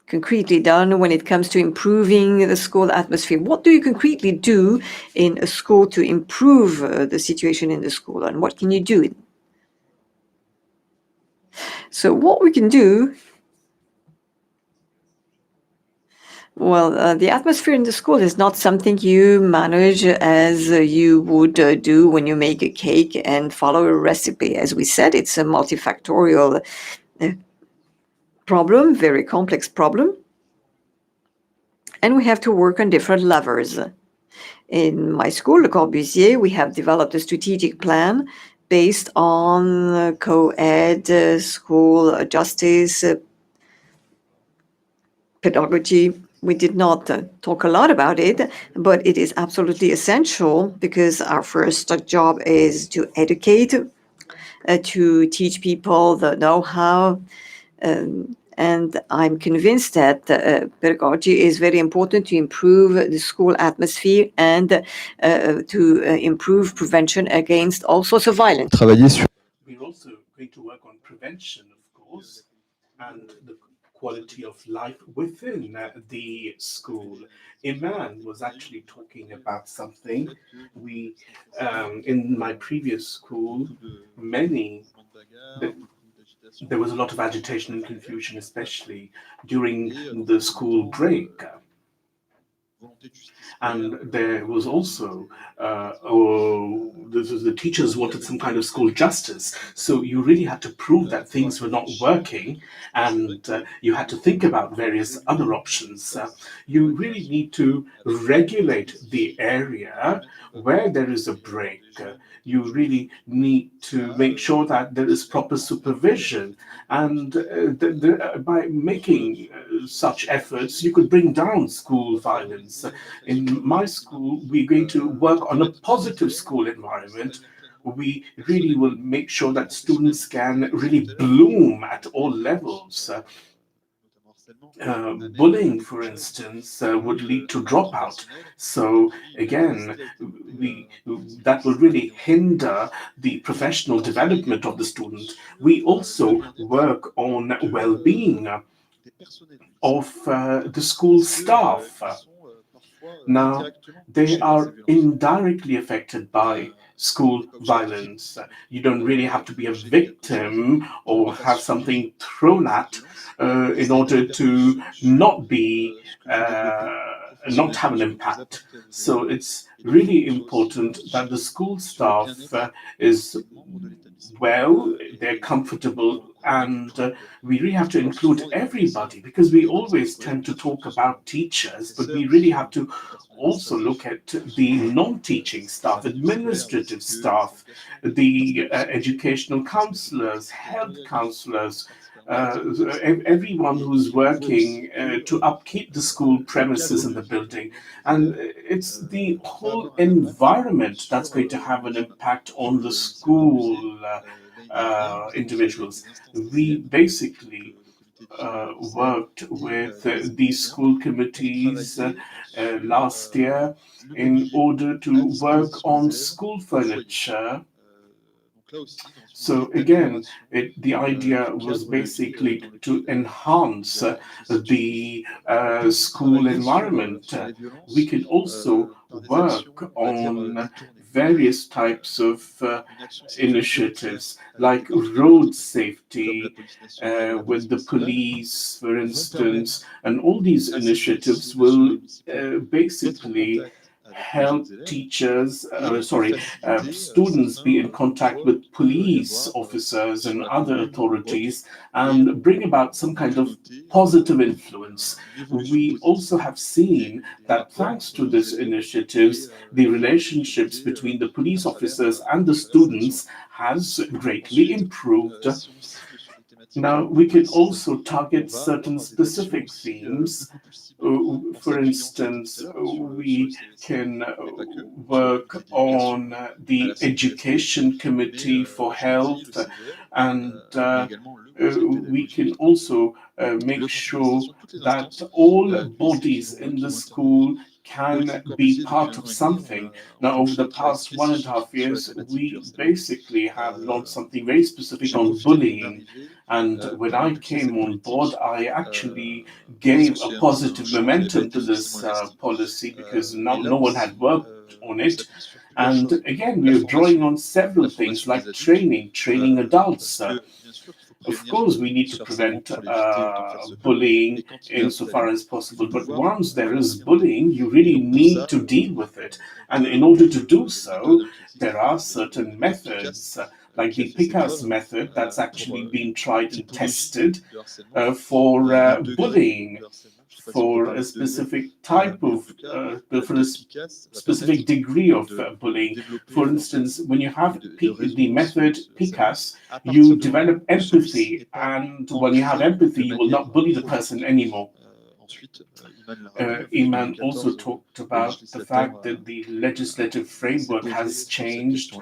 concretely done when it comes to improving the school atmosphere. What do you concretely do in a school to improve the situation in the school, and what can you do? So what we can do, well, the atmosphere in the school is not something you manage as you would do when you make a cake and follow a recipe. As we said, it's a multifactorial problem, very complex problem. And we have to work on different levers. In my school, Le Corbusier, we have developed a strategic plan based on co-ed, school justice, pedagogy. We did not talk a lot about it, but it is absolutely essential, because our first job is to educate, to teach people the know-how. And I'm convinced that pedagogy is very important to improve the school atmosphere and to improve prevention against all sorts of violence. We're also going to work on prevention, of course, and the quality of life within the school. Iman was actually talking about something. We, in my previous school, there was a lot of agitation and confusion, especially during the school break. And there was also, the teachers wanted some kind of school justice. So you really had to prove that things were not working, and you had to think about various other options. You really need to regulate the area where there is a break. You really need to make sure that there is proper supervision. And by making such efforts, you could bring down school violence. In my school, we're going to work on a positive school environment. We really will make sure that students can really bloom at all levels. Bullying, for instance, would lead to dropout. So again, that will really hinder the professional development of the student. We also work on well-being of the school staff. Now, they are indirectly affected by school violence. You don't really have to be a victim or have something thrown at in order to not be not have an impact. So it's really important that the school staff is well, they're comfortable, and we really have to include everybody, because we always tend to talk about teachers, but we really have to also look at the non-teaching staff, administrative staff, the educational counselors, health counselors, everyone who's working to upkeep the school premises and the building. And it's the whole environment that's going to have an impact on the school individuals. We basically worked with these school committees last year in order to work on school furniture. So again, the idea was basically to enhance the school environment. We can also work on various types of initiatives like road safety with the police, for instance, and all these initiatives will basically help students be in contact with police officers and other authorities and bring about some kind of positive influence. We also have seen that thanks to these initiatives, the relationships between the police officers and the students has greatly improved. Now, we can also target certain specific themes. For instance, we can work on the Education Committee for Health, and we can also make sure that all bodies in the school can be part of something. Now, over the past 1.5 years, we basically have launched something very specific on bullying. And when I came on board, I actually gave a positive momentum to this policy because now no one had worked on it. And again, we are drawing on several things like training adults. Of course, we need to prevent bullying insofar as possible. But once there is bullying, you really need to deal with it. And in order to do so, there are certain methods, like the PICAS method, that's actually been tried and tested for bullying, for a specific type of, for a specific degree of bullying. For instance, when you have the method PICAS, you develop empathy, and when you have empathy, you will not bully the person anymore. Iman also talked about the fact that the legislative framework has changed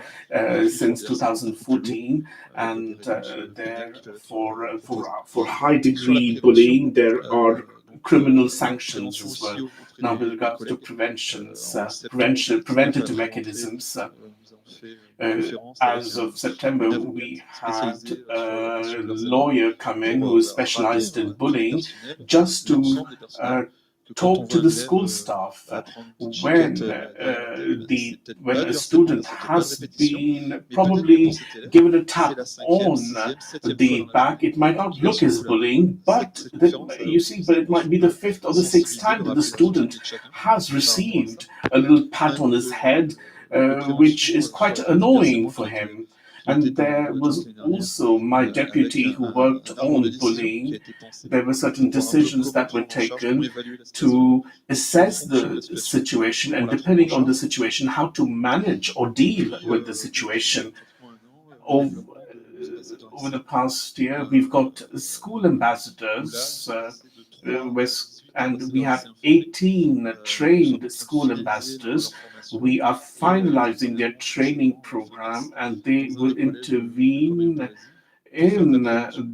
since 2014, and for high degree bullying, there are criminal sanctions as well. Now, with regards to preventative mechanisms, as of September, we had a lawyer come in who is specialized in bullying just to talk to the school staff when a student has been probably given a tap on the back. It might not look as bullying, but it might be the fifth or the sixth time that the student has received a little pat on his head, which is quite annoying for him. And there was also my deputy who worked on bullying. There were certain decisions that were taken to assess the situation, and depending on the situation, how to manage or deal with the situation. Over the past year, we've got school ambassadors, and we have 18 trained school ambassadors. We are finalizing their training program, and they will intervene in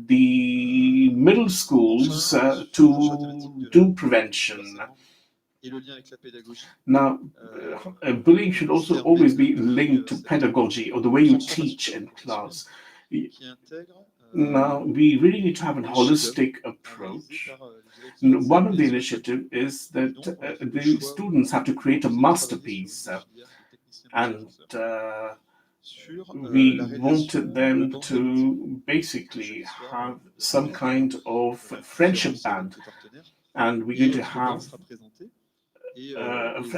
the middle schools to do prevention. Now, bullying should also always be linked to pedagogy or the way you teach in class. Now, we really need to have a holistic approach. One of the initiatives is that the students have to create a masterpiece, and we wanted them to basically have some kind of friendship band, and we're going to have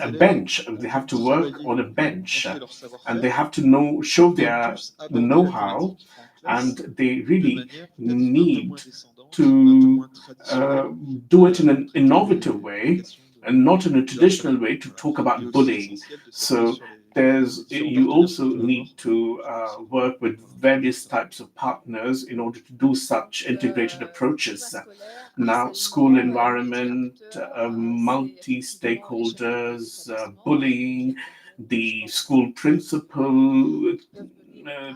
a bench. They have to work on a bench, and they have to show their know-how, and they really need to do it in an innovative way and not in a traditional way to talk about bullying. So you also need to work with various types of partners in order to do such integrated approaches. Now, school environment, multi-stakeholders, bullying, the school principal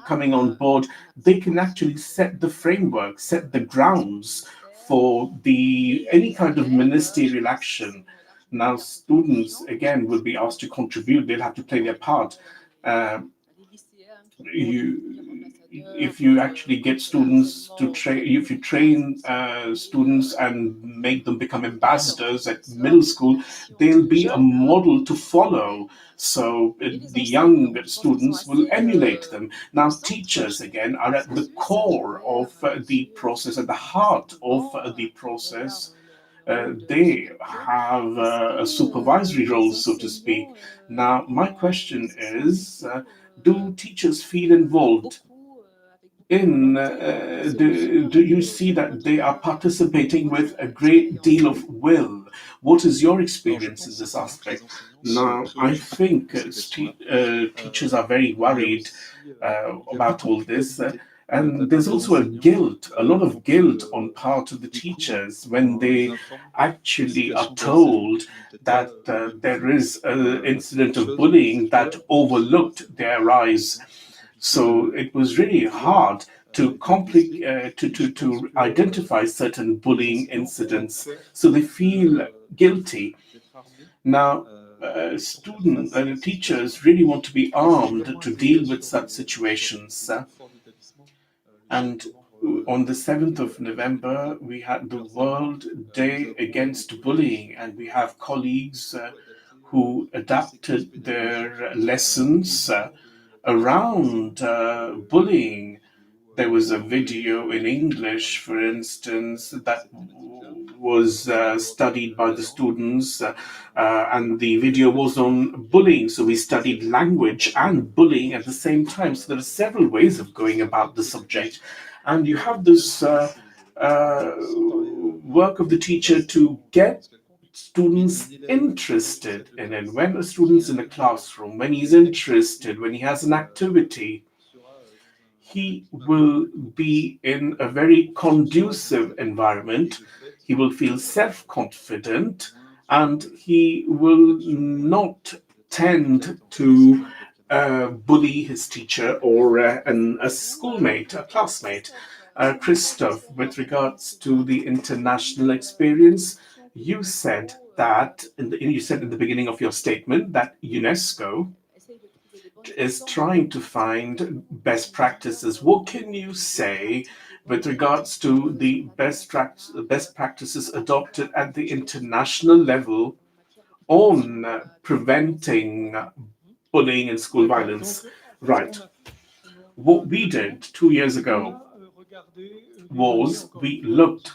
coming on board, they can actually set the framework, set the grounds for any kind of ministerial action. Now, students, again, will be asked to contribute. They'll have to play their part. if you actually get students to train, if you train students and make them become ambassadors at middle school, they'll be a model to follow. So the young students will emulate them. Now, teachers, again, are at the core of the process, at the heart of the process. They have a supervisory role, so to speak. Now, my question is, do teachers feel involved in, do you see that they are participating with a great deal of will? What is your experience in this aspect? Now, I think teachers are very worried about all this. And there's also a lot of guilt on part of the teachers when they actually are told that there is an incident of bullying that overlooked their eyes. So it was really hard to to identify certain bullying incidents. So they feel guilty. Now, teachers really want to be armed to deal with such situations. And on the 7th of November, we had the World Day Against Bullying, and we have colleagues who adapted their lessons around bullying. There was a video in English, for instance, that was studied by the students, and the video was on bullying. So we studied language and bullying at the same time. So there are several ways of going about the subject. And you have this work of the teacher to get students interested in it. When a student's in a classroom, when he's interested, when he has an activity, he will be in a very conducive environment. He will feel self confident and he will not tend to bully his teacher or a schoolmate, a classmate. Christophe, with regards to the international experience, you said that you said in the beginning of your statement that UNESCO is trying to find best practices. What can you say with regards to the best practices adopted at the international level on preventing bullying and school violence? Right. What we did 2 years ago was we looked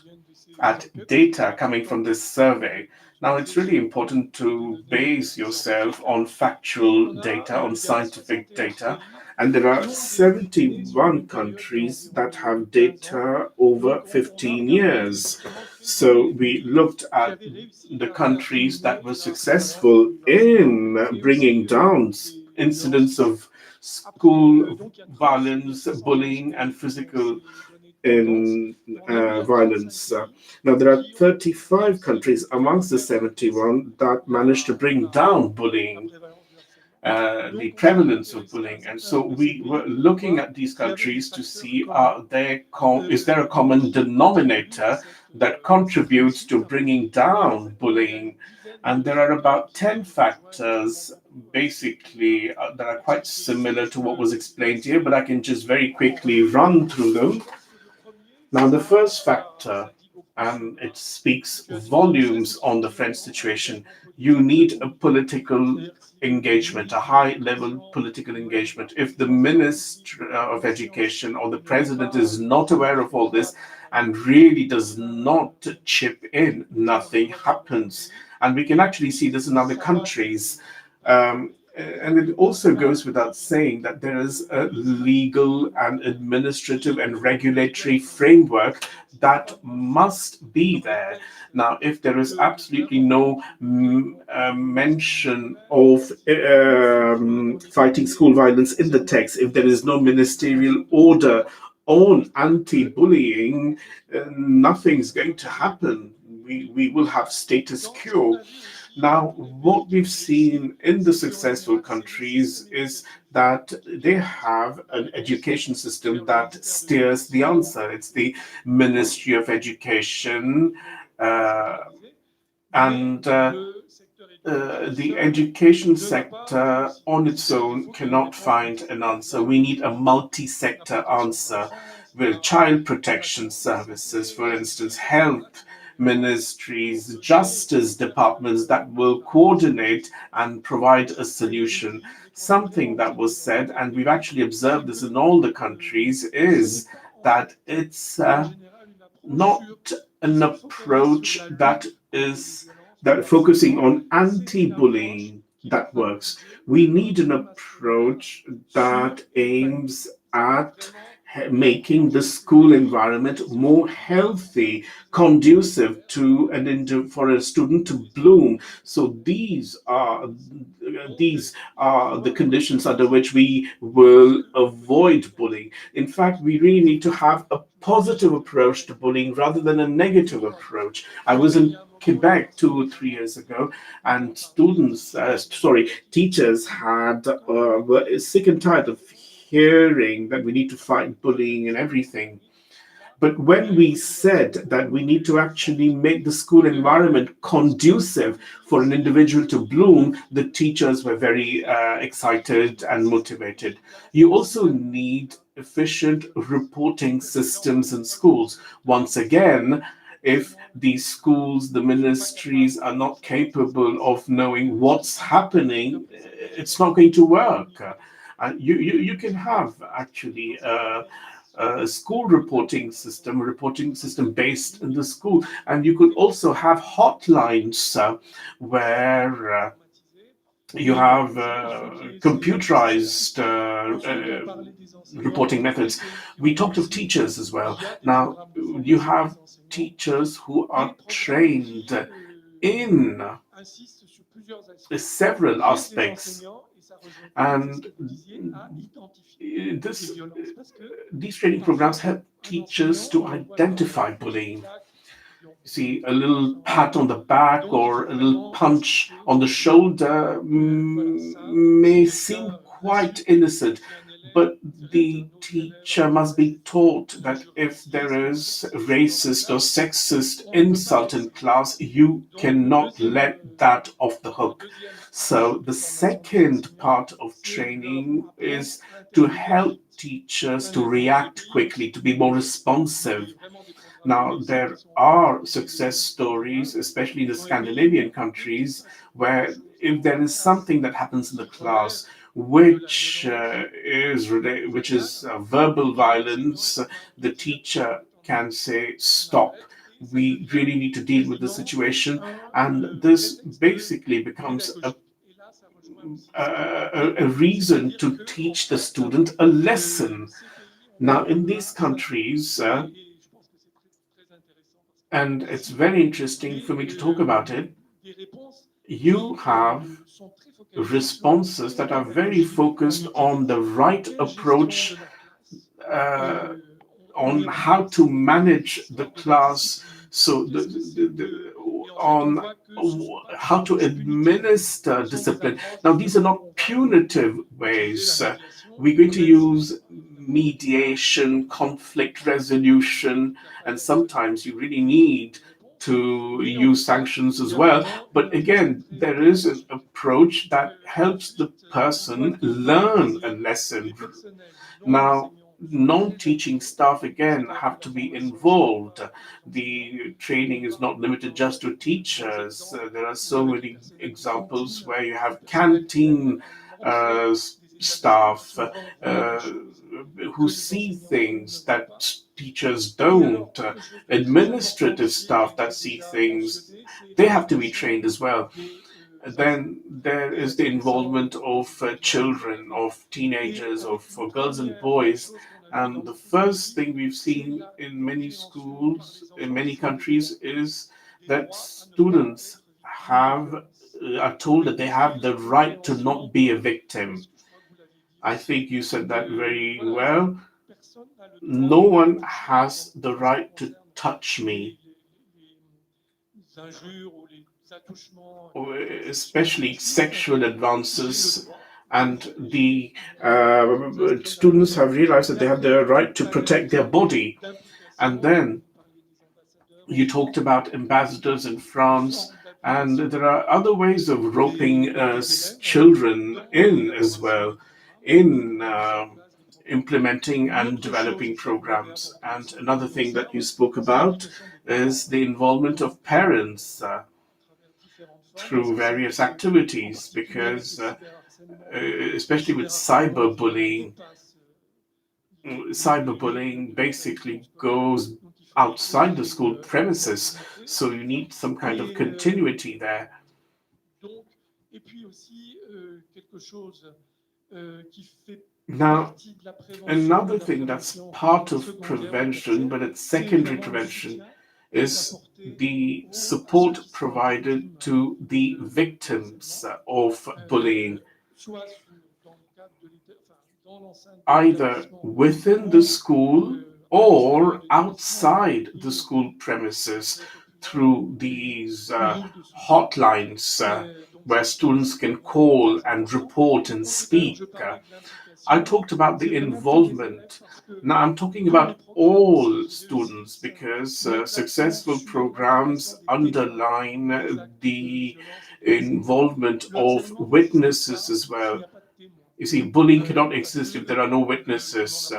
at data coming from this survey. Now, it's really important to base yourself on factual data, on scientific data, and there are 71 countries that have data over 15 years. So we looked at the countries that were successful in bringing down incidents of school violence, bullying, and physical in violence. Now, there are 35 countries amongst the 71 that managed to bring down bullying, the prevalence of bullying. And so we were looking at these countries to see is there a common denominator that contributes to bringing down bullying? And there are about 10 factors basically that are quite similar to what was explained here, but I can just very quickly run through them. Now, the first factor, and it speaks volumes on the French situation, you need a political engagement, a high level political engagement. If the Minister of Education or the President is not aware of all this and really does not chip in, nothing happens. And we can actually see this in other countries. And it also goes without saying that there is a legal and administrative and regulatory framework that must be there. Now, if there is absolutely no mention of fighting school violence in the text, if there is no ministerial order on anti-bullying, nothing's going to happen. We will have status quo. Now, what we've seen in the successful countries is that they have an education system that steers the answer. It's the Ministry of Education, and the education sector on its own cannot find an answer. We need a multi-sector answer with child protection services, for instance, health ministries, justice departments that will coordinate and provide a solution. Something that was said, and we've actually observed this in all the countries, is that it's not an approach that focusing on anti-bullying that works. We need an approach that aims at making the school environment more healthy, conducive to for a student to bloom. So these are the conditions under which we will avoid bullying. In fact, we really need to have a positive approach to bullying rather than a negative approach. I was in Quebec 2 or 3 years ago, and teachers were sick and tired of hearing that we need to fight bullying and everything. But when we said that we need to actually make the school environment conducive for an individual to bloom, the teachers were very excited and motivated. You also need efficient reporting systems in schools. Once again, if these schools, the ministries are not capable of knowing what's happening, it's not going to work. You can have actually school a reporting system based in the school. And you could also have hotlines where you have computerized reporting methods. We talked of teachers as well. Now, you have teachers who are trained in several aspects. And these training programs help teachers to identify bullying. See, a little pat on the back or a little punch on the shoulder may seem quite innocent, but the teacher must be taught that if there is racist or sexist insult in class, you cannot let that off the hook. So the second part of training is to help teachers to react quickly, to be more responsive. Now, there are success stories, especially in the Scandinavian countries, where if there is something that happens in the class which is verbal violence, the teacher can say, "Stop. We really need to deal with the situation," and this basically becomes a reason to teach the student a lesson. Now, in these countries, and it's very interesting for me to talk about it, you have responses that are very focused on the right approach, on how to manage the class, so on how to administer discipline. Now, these are not punitive ways. We're going to use mediation, conflict resolution, and sometimes you really need to use sanctions as well. But again, there is an approach that helps the person learn a lesson. Now, non-teaching staff again have to be involved. The training is not limited just to teachers. There are so many examples where you have canteen staff who see things that teachers don't, administrative staff that see things. They have to be trained as well. Then there is the involvement of children, of teenagers, of for girls and boys. And the first thing we've seen in many schools, in many countries, is that students are told that they have the right to not be a victim. I think you said that very well. No one has the right to touch me, especially sexual advances. And the students have realized that they have the right to protect their body. And then you talked about ambassadors in France. And there are other ways of roping children in as well in implementing and developing programs. And another thing that you spoke about is the involvement of parents through various activities, because especially with cyberbullying basically goes outside the school premises, so you need some kind of continuity there. Now, another thing that's part of prevention, but it's secondary prevention, is the support provided to the victims of bullying, either within the school or outside the school premises, through these hotlines where students can call and report and speak. I talked about the involvement. Now I'm talking about all students, because successful programs underline the involvement of witnesses as well. You see, bullying cannot exist if there are no witnesses.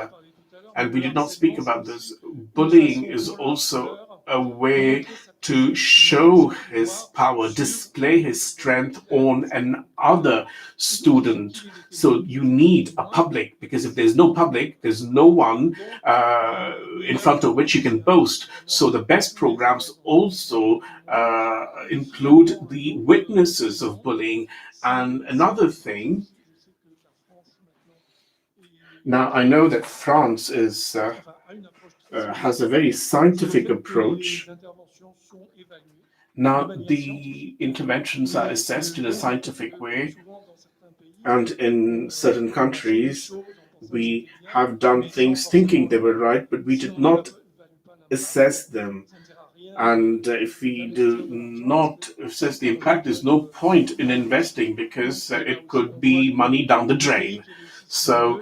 And we did not speak about this. Bullying is also a way to show his power, display his strength on another student. So you need a public, because if there's no public, there's no one in front of which you can boast. So the best programs also include the witnesses of bullying. And another thing, now I know that France has a very scientific approach. Now, the interventions are assessed in a scientific way, and in certain countries, we have done things thinking they were right, but we did not assess them. And if we do not assess the impact, there's no point in investing, because it could be money down the drain. So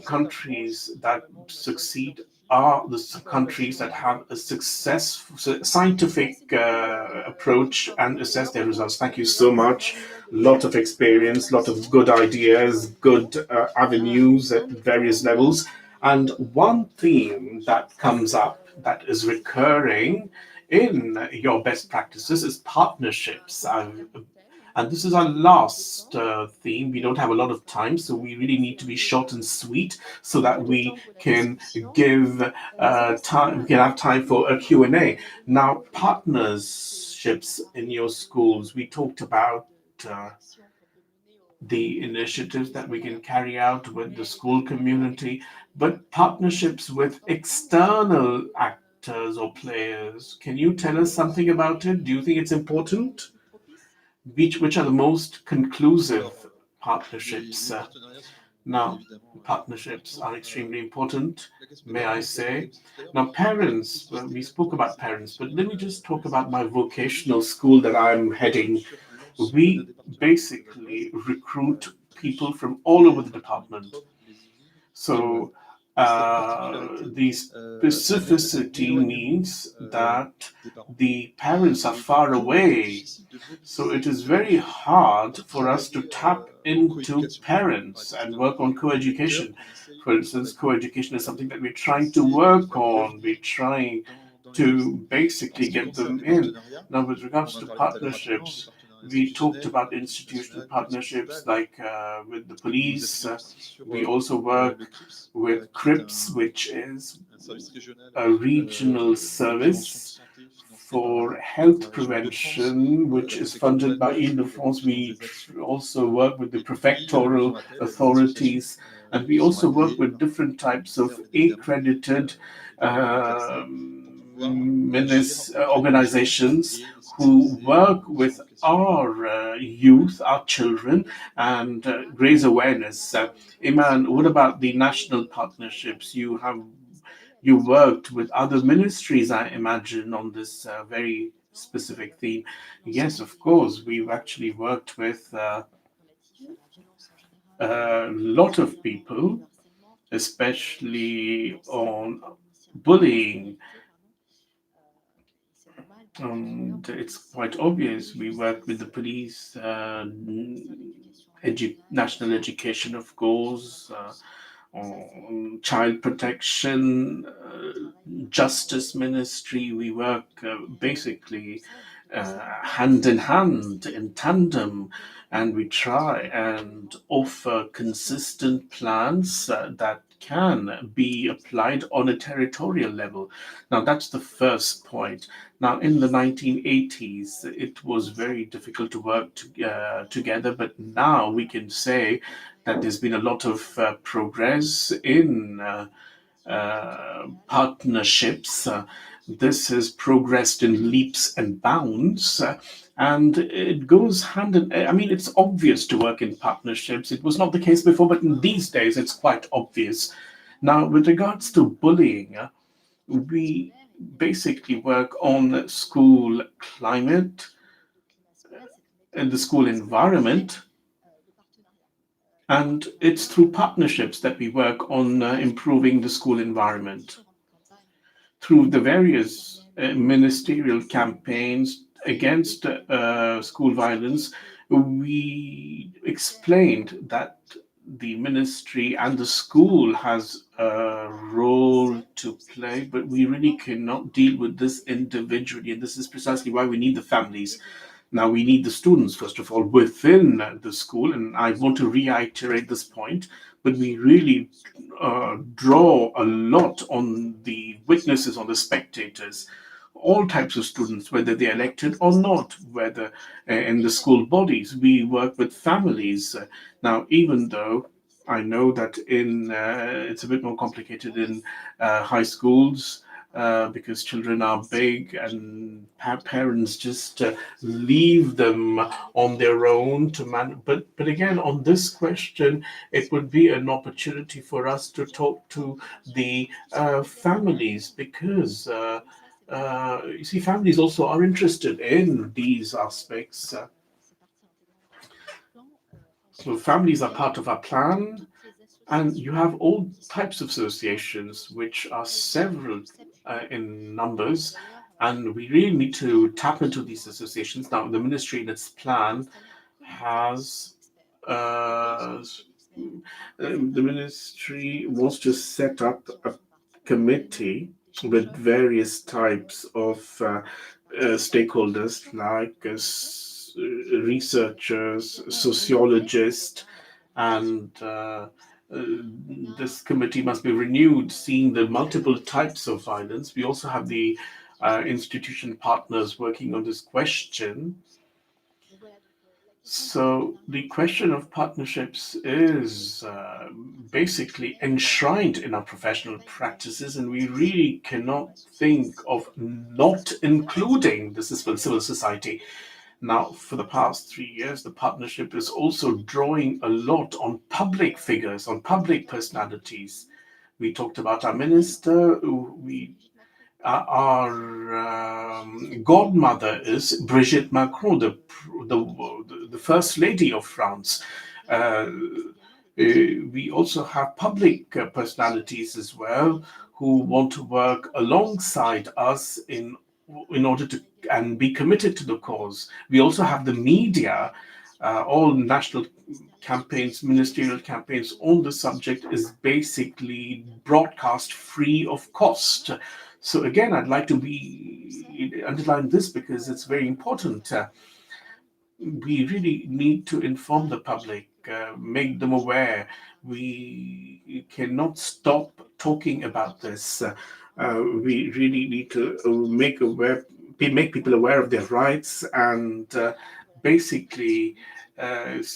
countries that succeed are the countries that have a successful scientific approach and assess their results. Thank you so much. Lot of experience, lot of good ideas, good avenues at various levels. And one theme that comes up that is recurring in your best practices is partnerships. And this is our last theme. We don't have a lot of time, so we really need to be short and sweet so that we can give time. We can have time for a Q&A. Now, partnerships in your schools. We talked about the initiatives that we can carry out with the school community, but partnerships with external actors or players. Can you tell us something about it? Do you think it's important? Which are the most conclusive partnerships? Now, partnerships are extremely important, may I say. Now, parents, well, we spoke about parents, but let me just talk about my vocational school that I'm heading. We basically recruit people from all over the department. So the specificity means that the parents are far away. So it is very hard for us to tap into parents and work on co-education. For instance, co-education is something that we're trying to work on. We're trying to basically get them in. Now, with regards to partnerships, we talked about institutional partnerships like with the police. We also work with CRIPS, which is a regional service for health prevention, which is funded by Ile-de-France. We also work with the prefectural authorities, and we also work with different types of accredited organizations who work with our youth, our children, and raise awareness. Iman, what about the national partnerships? You worked with other ministries, I imagine, on this very specific theme. Yes, of course. We've actually worked with a lot of people, especially on bullying. And it's quite obvious. We work with the police, national education, of course, on child protection, justice ministry. We work basically hand in hand, in tandem, and we try and offer consistent plans that can be applied on a territorial level. Now, that's the first point. Now, in the 1980s, it was very difficult to work together, but now we can say that there's been a lot of progress in partnerships. This has progressed in leaps and bounds. And it goes hand in. I mean, it's obvious to work in partnerships. It was not the case before, but in these days, it's quite obvious. Now, with regards to bullying, we basically work on school climate and the school environment. And it's through partnerships that we work on improving the school environment. Through the various ministerial campaigns against school violence, we explained that the ministry and the school has a role to play, but we really cannot deal with this individually. And this is precisely why we need the families. Now, we need the students, first of all, within the school, and I want to reiterate this point, but we really draw a lot on the witnesses, on the spectators, all types of students, whether they're elected or not, whether in the school bodies. We work with families. Now, even though I know that it's a bit more complicated in high schools, because children are big and parents just leave them on their own to man. But again, on this question, it would be an opportunity for us to talk to the families, because you see, families also are interested in these aspects. So families are part of our plan. And you have all types of associations, which are several in numbers, and we really need to tap into these associations. Now, the ministry in its plan has the ministry wants to set up a committee with various types of stakeholders, like researchers, sociologists, and this committee must be renewed, seeing the multiple types of violence. We also have the institution partners working on this question. So the question of partnerships is basically enshrined in our professional practices, and we really cannot think of not including the civil society. Now, for the past 3 years, the partnership is also drawing a lot on public figures, on public personalities. We talked about our minister. Our godmother is Brigitte Macron, the first lady of France. We also have public personalities as well who want to work alongside us in order to and be committed to the cause. We also have the media. All national campaigns, ministerial campaigns on the subject is basically broadcast free of cost. So again, I'd like to underline this because it's very important. We really need to inform the public, make them aware. We cannot stop talking about this. We really need to make people aware of their rights, and basically,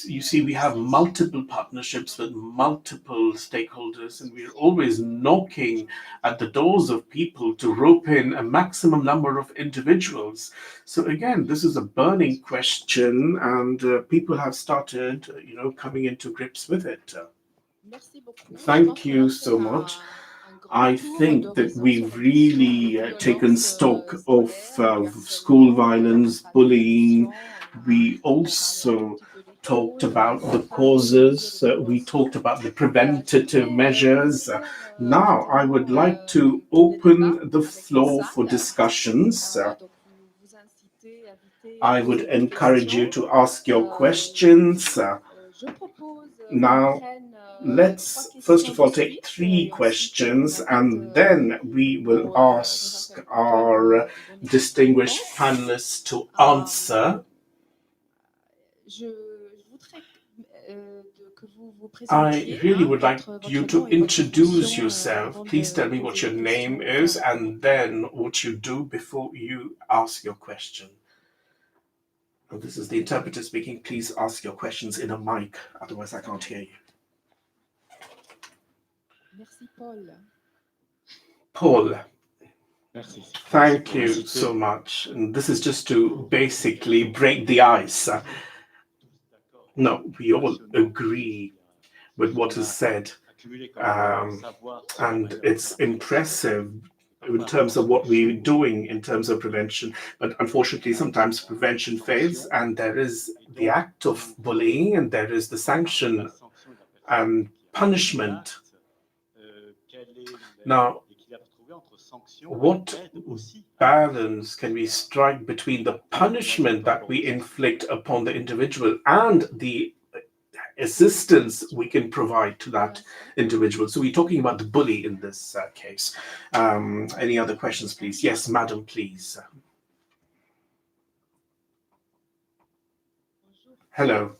you see, we have multiple partnerships with multiple stakeholders, and we're always knocking at the doors of people to rope in a maximum number of individuals. So again, this is a burning question, and people have started, coming into grips with it. Thank you so much. I think that we've really taken stock of school violence, bullying. We also talked about the causes. We talked about the preventative measures. Now, I would like to open the floor for discussions. I would encourage you to ask your questions. Now, let's first of all take 3 questions, and then we will ask our distinguished panelists to answer. I really would like you to introduce yourself. Please tell me what your name is and then what you do before you ask your question. And this is the interpreter speaking. Please ask your questions in a mic, otherwise I can't hear you. Merci, Paul. Paul. Thank you so much. And this is just to basically break the ice. No, we all agree with what is said. And it's impressive in terms of what we're doing in terms of prevention. But unfortunately, sometimes prevention fails, and there is the act of bullying, and there is the sanction and punishment. Now, what balance can we strike between the punishment that we inflict upon the individual and the assistance we can provide to that individual? So we're talking about the bully in this case. Any other questions, please? Yes, madam, please. Hello.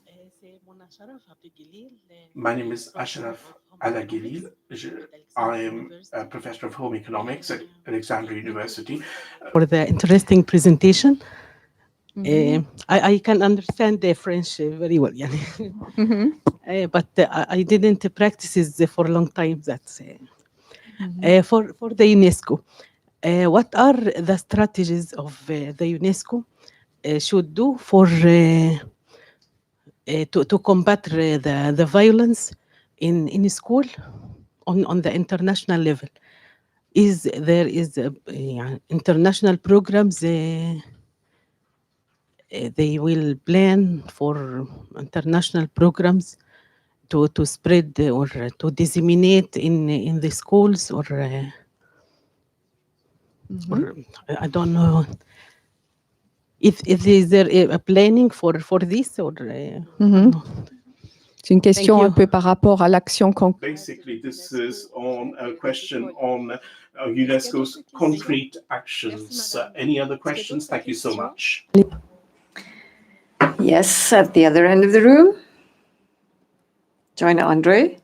My name is Ashraf Alagilil. I am a professor of home economics at Alexandria University. For the interesting presentation. I can understand the French very well, but I didn't practice it for a long time. That's for the UNESCO. What are the strategies of the UNESCO should do for to combat the violence in school on the international level? There is international programs? They will plan for international programs to spread or to disseminate in the schools, or I don't know if is there a planning for this, or C'est une question un peu par rapport à l'action concrète. Basically, this is on a question on UNESCO's concrete actions. Any other questions? Thank you so much. Yes, at the other end of the room. Join Andre.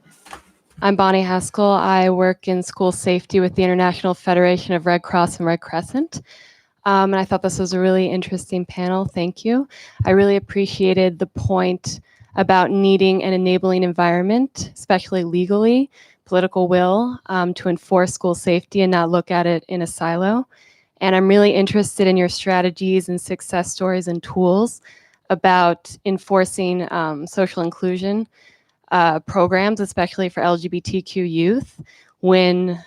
I'm Bonnie Haskell. I work in school safety with the International Federation of Red Cross and Red Crescent. And I thought this was a really interesting panel. Thank you. I really appreciated the point about needing an enabling environment, especially legally, political will, to enforce school safety and not look at it in a silo. And I'm really interested in your strategies and success stories and tools about enforcing social inclusion programs, especially for LGBTQ youth, when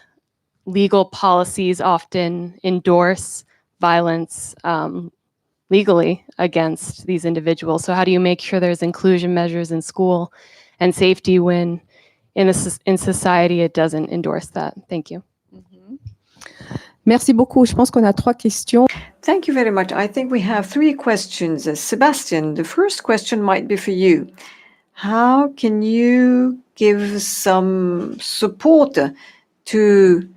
legal policies often endorse violence legally against these individuals. So how do you make sure there's inclusion measures in school and safety when in society it doesn't endorse that? Thank you. Merci beaucoup. Je pense qu'on a 3 questions. Thank you very much. I think we have 3 questions. Sebastian, the first question might be for you. How can you give some support to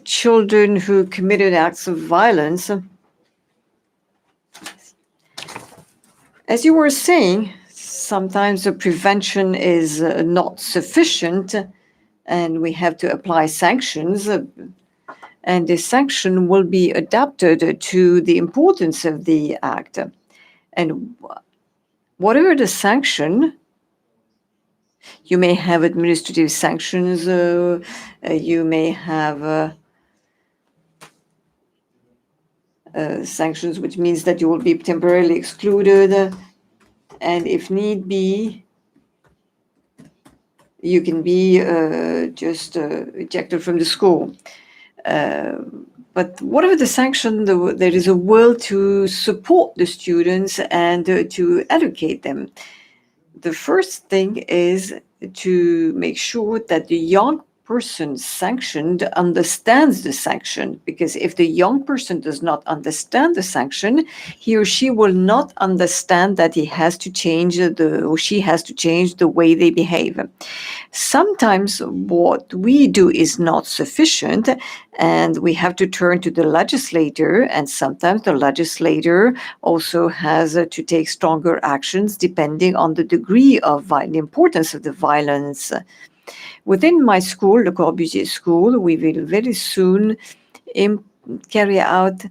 children who committed acts of violence? As you were saying, sometimes the prevention is not sufficient, and we have to apply sanctions. And the sanction will be adapted to the importance of the act. And whatever the sanction, you may have administrative sanctions, you may have sanctions, which means that you will be temporarily excluded, and if need be, you can be just ejected from the school. But whatever the sanction, there is a will to support the students and to educate them. The first thing is to make sure that the young person sanctioned understands the sanction, because if the young person does not understand the sanction, he or she will not understand that he has to change or she has to change the way they behave. Sometimes what we do is not sufficient, and we have to turn to the legislator, and sometimes the legislator also has to take stronger actions depending on the degree of the importance of the violence. Within my school, Le Corbusier School, we will very soon carry out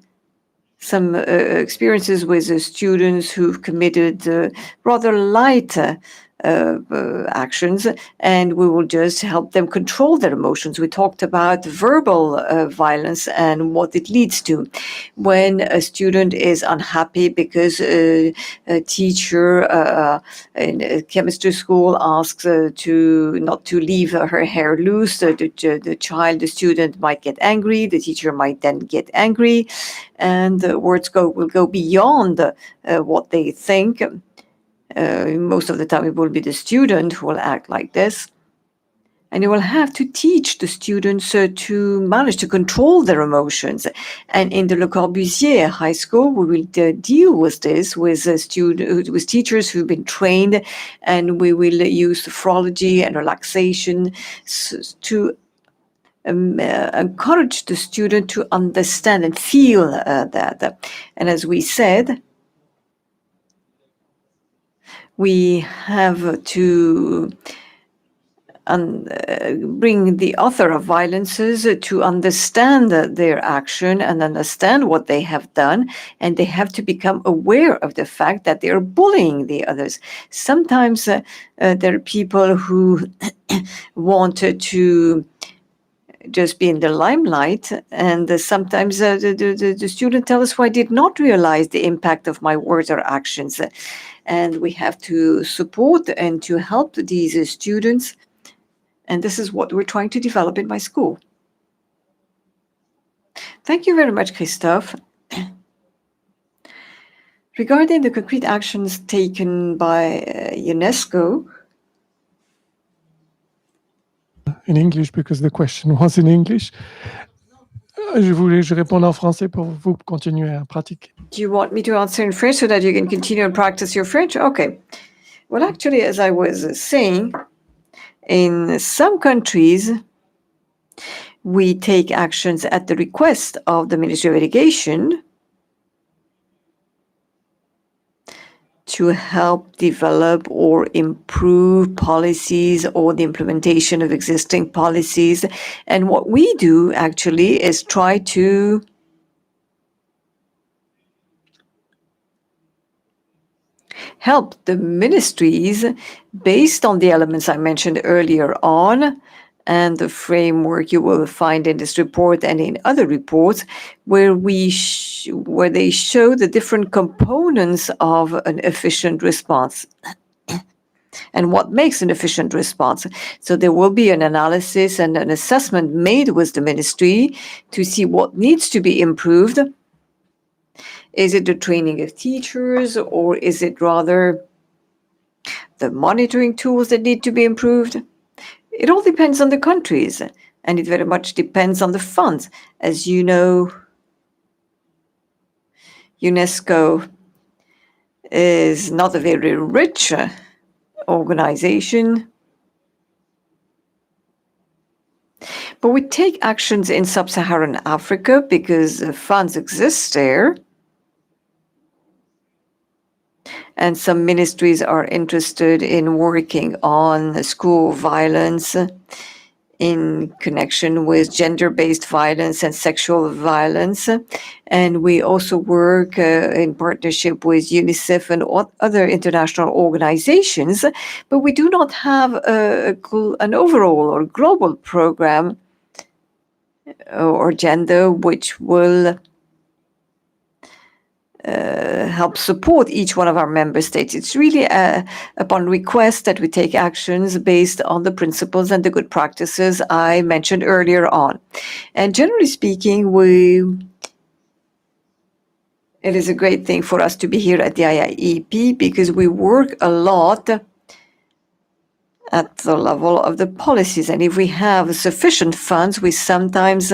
some experiences with students who've committed rather light actions, and we will just help them control their emotions. We talked about verbal violence and what it leads to. When a student is unhappy because a teacher in a chemistry school asks not to leave her hair loose, the student might get angry, the teacher might then get angry, and the words will go beyond what they think. Most of the time it will be the student who will act like this. And you will have to teach the students to manage to control their emotions. And in the Le Corbusier High School, we will deal with this with teachers who've been trained, and we will use sophrology and relaxation to encourage the student to understand and feel that. And as we said, we have to bring the author of violences to understand their action and understand what they have done, and they have to become aware of the fact that they are bullying the others. Sometimes there are people who wanted to just be in the limelight, and sometimes the student tells us, "Well, I did not realize the impact of my words or actions." And we have to support and to help these students. And this is what we're trying to develop in my school. Thank you very much, Christophe. Regarding the concrete actions taken by UNESCO. In English, because the question was in English. Je réponds en français pour vous continuer à pratiquer. Do you want me to answer in French so that you can continue and practice your French? Okay. Well, actually, as I was saying, in some countries, we take actions at the request of the Ministry of Education to help develop or improve policies or the implementation of existing policies. And what we do actually is try to help the ministries based on the elements I mentioned earlier on, and the framework you will find in this report and in other reports, where where they show the different components of an efficient response and what makes an efficient response. So there will be an analysis and an assessment made with the ministry to see what needs to be improved. Is it the training of teachers, or is it rather the monitoring tools that need to be improved? It all depends on the countries, and it very much depends on the funds. As you know, UNESCO is not a very rich organization, but we take actions in sub-Saharan Africa because funds exist there. And some ministries are interested in working on school violence in connection with gender-based violence and sexual violence. And we also work in partnership with UNICEF and other international organizations, but we do not have an overall or global program or agenda which will help support each one of our member states. It's really upon request that we take actions based on the principles and the good practices I mentioned earlier on. And generally speaking, it is a great thing for us to be here at the IIEP because we work a lot at the level of the policies. And if we have sufficient funds, we sometimes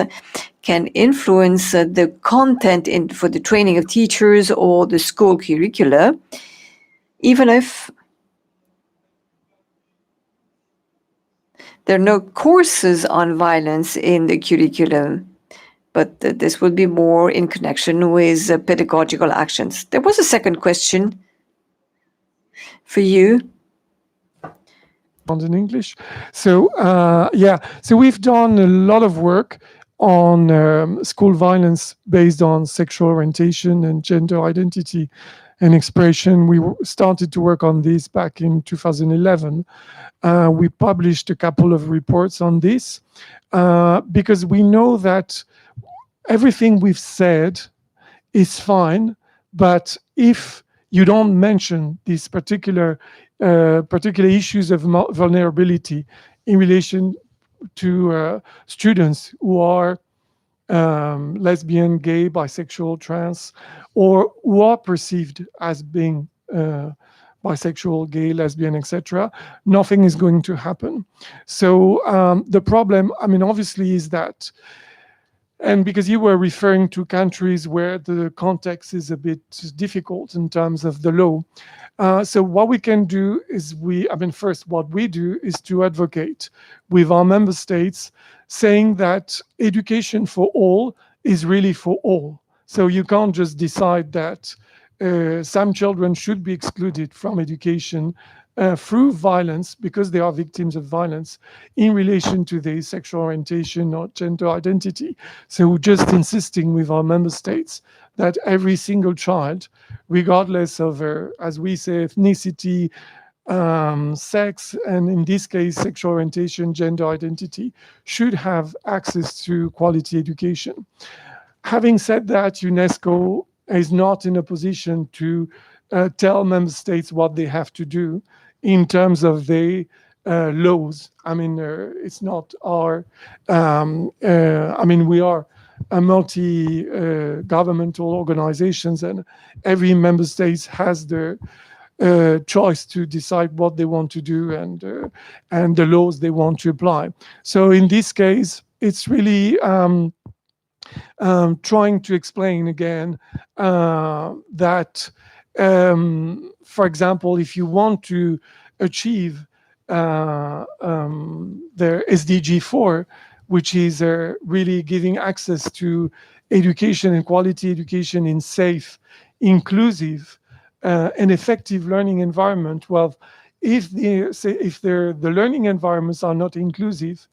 can influence the content for the training of teachers or the school curricula, even if there are no courses on violence in the curriculum. But this will be more in connection with pedagogical actions. There was a second question for you. In English. So so we've done a lot of work on school violence based on sexual orientation and gender identity and expression. We started to work on this back in 2011. We published a couple of reports on this because we know that everything we've said is fine, but if you don't mention these particular issues of vulnerability in relation to students who are lesbian, gay, bisexual, trans, or who are perceived as being bisexual, gay, lesbian, etc., nothing is going to happen. So the problem, I mean, obviously, is that, and because you were referring to countries where the context is a bit difficult in terms of the law. So what we can do is first, what we do is to advocate with our member states, saying that education for all is really for all. So you can't just decide that some children should be excluded from education through violence because they are victims of violence in relation to their sexual orientation or gender identity. So just insisting with our member states that every single child, regardless of as we say, ethnicity, sex, and in this case, sexual orientation, gender identity, should have access to quality education. Having said that, UNESCO is not in a position to tell member states what they have to do in terms of the laws. I mean, it's not our, we are a multi-governmental organizations, and every member state has the choice to decide what they want to do and the laws they want to apply. So in this case, it's really trying to explain again that, for example, if you want to achieve their SDG 4, which is really giving access to education and quality education in safe, inclusive, and effective learning environment. Well, if the learning environments are not inclusive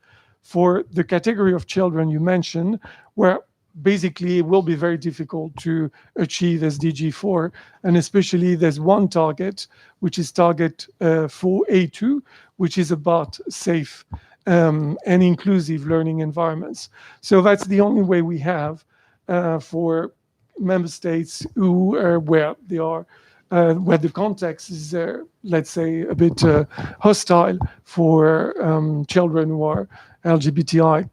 for the category of children you mentioned, where basically it will be very difficult to achieve SDG 4, and especially there's one target, which is target 4A2, which is about safe and inclusive learning environments. So that's the only way we have for member states who where they are where the context is, let's say, a bit hostile for children who are LGBTIQ+.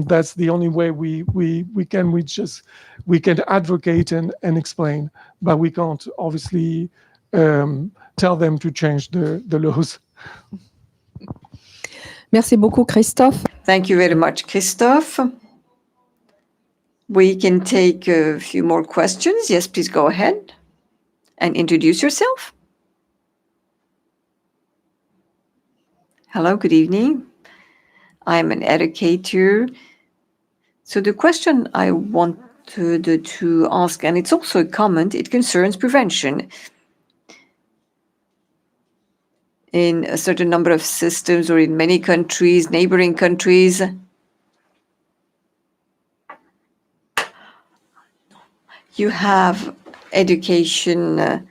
That's the only way we can advocate and explain, but we can't obviously tell them to change the laws. Merci beaucoup, Christophe. Thank you very much, Christophe. We can take a few more questions. Yes, please go ahead and introduce yourself. Hello, good evening. I'm an educator. So the question I wanted to ask, and it's also a comment, it concerns prevention. In a certain number of systems or in many countries, neighboring countries, you have education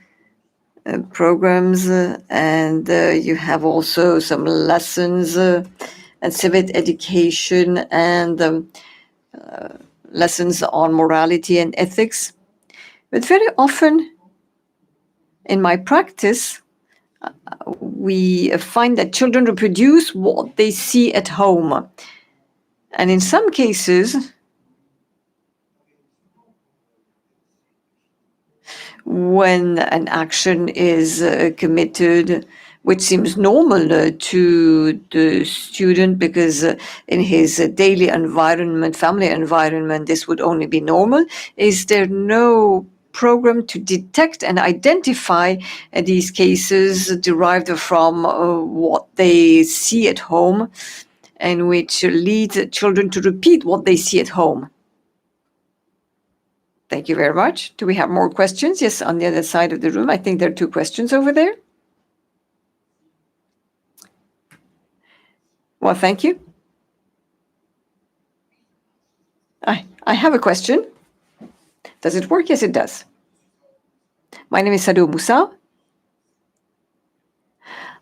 programs and you have also some lessons and civic education and lessons on morality and ethics. But very often in my practice, we find that children reproduce what they see at home. And in some cases, when an action is committed which seems normal to the student because in his daily environment, family environment, this would only be normal? Is there no program to detect and identify these cases derived from what they see at home and which lead children to repeat what they see at home? Thank you very much. Do we have more questions? Yes, on the other side of the room. I think there are 2 questions over there. Well, thank you. I have a question. Does it work? Yes, it does. My name is Sadou Moussa.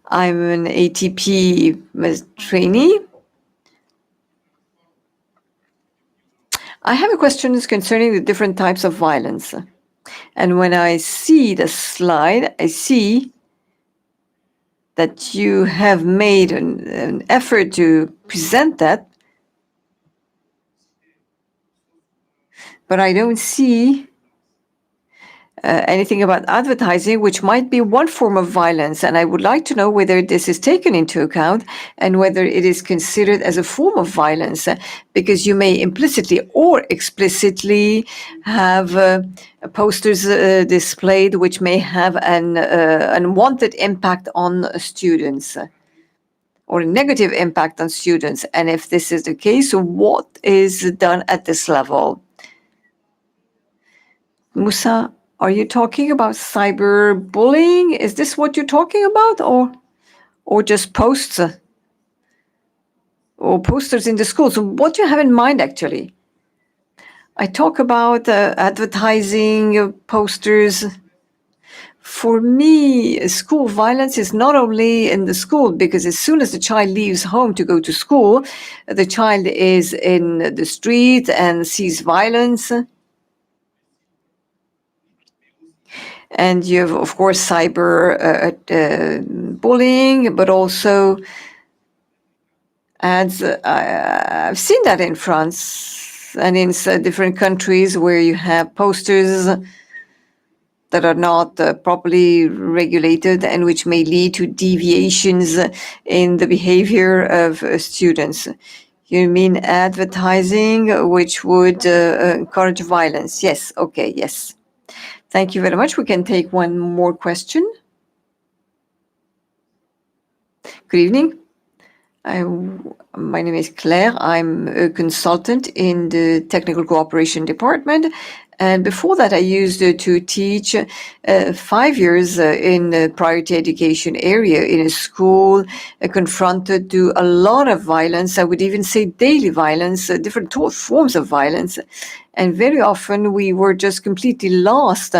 I'm an ATP trainee. I have a question concerning the different types of violence. And when I see the slide, I see that you have made an effort to present that, but I don't see anything about advertising, which might be one form of violence. And I would like to know whether this is taken into account and whether it is considered as a form of violence, because you may implicitly or explicitly have posters displayed which may have an unwanted impact on students or a negative impact on students. And if this is the case, what is done at this level? Moussa, are you talking about cyberbullying? Is this what you're talking about, or just posts or posters in the schools? So what do you have in mind, actually? I talk about advertising posters. For me, school violence is not only in the school, because as soon as the child leaves home to go to school, the child is in the street and sees violence. And you have, of course, cyber bullying, but also ads. I've seen that in France and in different countries where you have posters that are not properly regulated and which may lead to deviations in the behavior of students. You mean advertising which would encourage violence? Yes, okay, yes. Thank you very much. We can take one more question. Good evening. My name is Claire. I'm a consultant in the Technical Cooperation Department. And before that, I used to teach 5 years in the priority education area in a school confronted to a lot of violence. I would even say daily violence, different forms of violence. And very often we were just completely lost,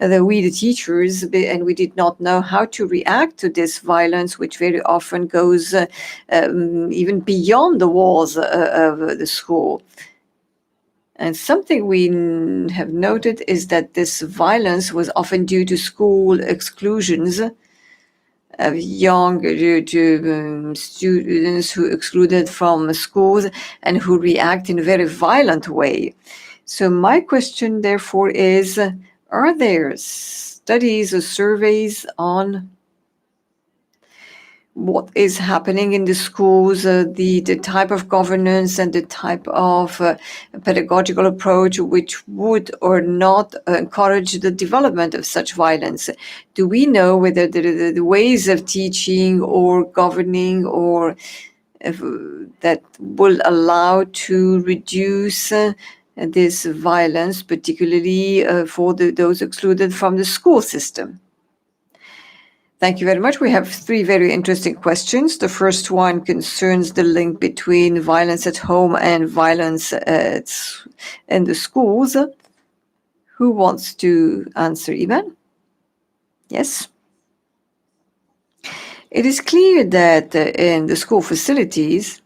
we the teachers, and we did not know how to react to this violence, which very often goes even beyond the walls of the school. And something we have noted is that this violence was often due to school exclusions of young students who excluded from schools and who react in a very violent way. So my question, therefore, is, are there studies or surveys on what is happening in the schools, the type of governance and the type of pedagogical approach which would or not encourage the development of such violence? Do we know whether the ways of teaching or governing or that will allow to reduce this violence, particularly for those excluded from the school system? Thank you very much. We have 3 very interesting questions. The first one concerns the link between violence at home and violence in the schools. Who wants to answer, Ivan? Yes. It is clear that in the school facilities,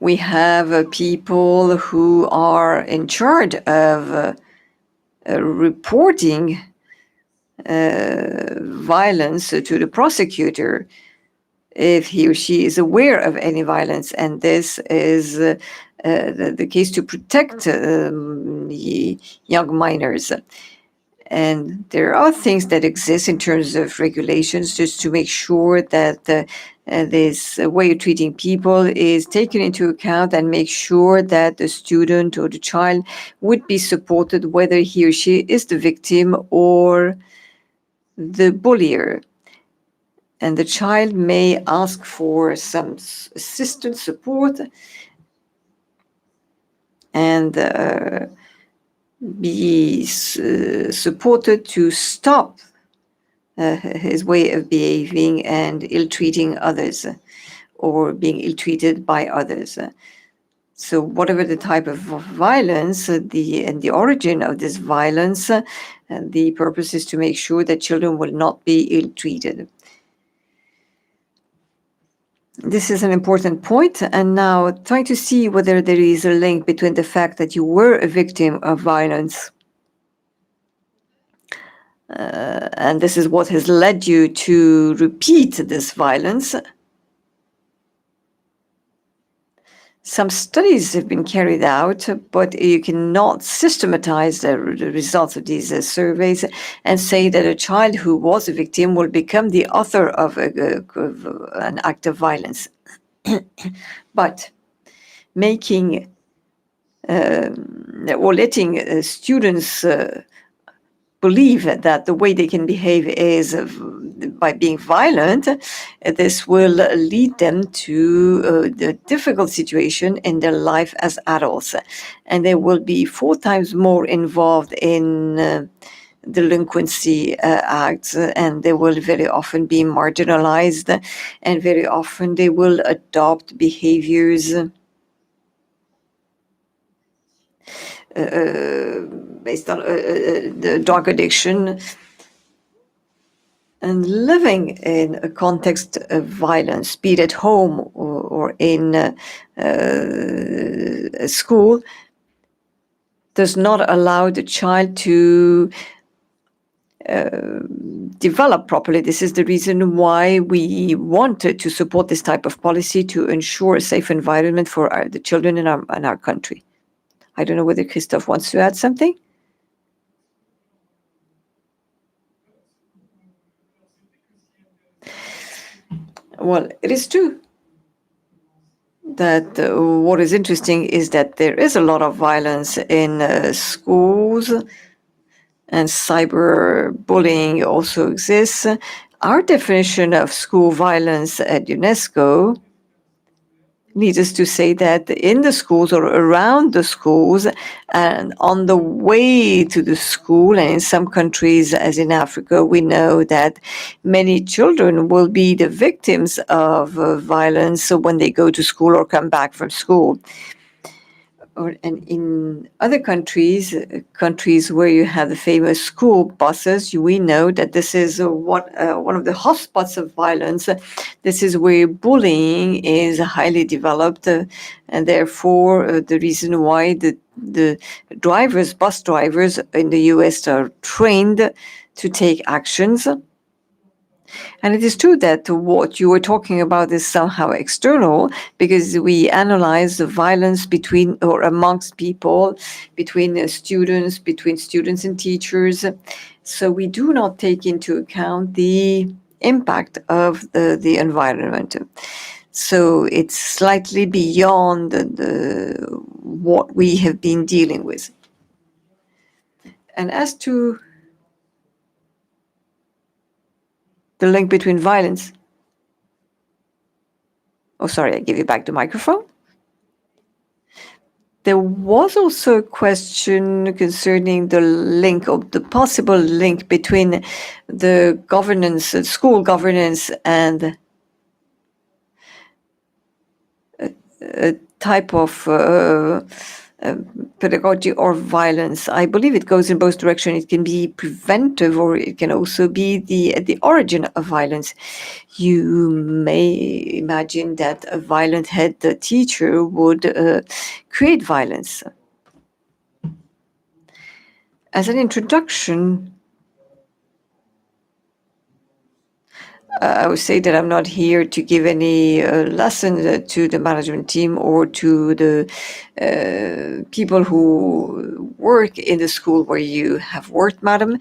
we have people who are in charge of reporting violence to the prosecutor. if he or she is aware of any violence, and this is the case to protect young minors. And there are things that exist in terms of regulations just to make sure that this way of treating people is taken into account and make sure that the student or the child would be supported, whether he or she is the victim or the bullier. And the child may ask for some assistance, support, and be supported to stop his way of behaving and ill-treating others or being ill-treated by others. So whatever the type of violence and the origin of this violence, the purpose is to make sure that children will not be ill-treated. This is an important point, and now trying to see whether there is a link between the fact that you were a victim of violence and this is what has led you to repeat this violence. Some studies have been carried out, but you cannot systematize the results of these surveys and say that a child who was a victim will become the author of an act of violence. But making or letting students believe that the way they can behave is by being violent, this will lead them to the difficult situation in their life as adults. And they will be 4 times more involved in delinquency acts, and they will very often be marginalized, and very often they will adopt behaviors based on the drug addiction, and living in a context of violence, be it at home or in a school, does not allow the child to develop properly. This is the reason why we wanted to support this type of policy to ensure a safe environment for the children in our country. I don't know whether Christophe wants to add something. Well, it is true that what is interesting is that there is a lot of violence in schools, and cyberbullying also exists. Our definition of school violence at UNESCO leads us to say that in the schools or around the schools and on the way to the school, and in some countries, as in Africa, we know that many children will be the victims of violence when they go to school or come back from school. And in other countries, countries where you have the famous school buses, we know that this is one of the hotspots of violence. This is where bullying is highly developed, and therefore the reason why the bus drivers in the US are trained to take actions. And it is true that what you were talking about is somehow external, because we analyze the violence between or amongst people, between students and teachers. So we do not take into account the impact of the environment. So it's slightly beyond what we have been dealing with. And as to the link between violence. Oh, sorry, I give you back the microphone. There was also a question concerning the link, or the possible link between the governance, school governance, and a type of pedagogy or violence. I believe it goes in both directions. It can be preventive, or it can also be the origin of violence. You may imagine that a violent head teacher would create violence. As an introduction, I would say that I'm not here to give any lesson to the management team or to the people who work in the school where you have worked, madam.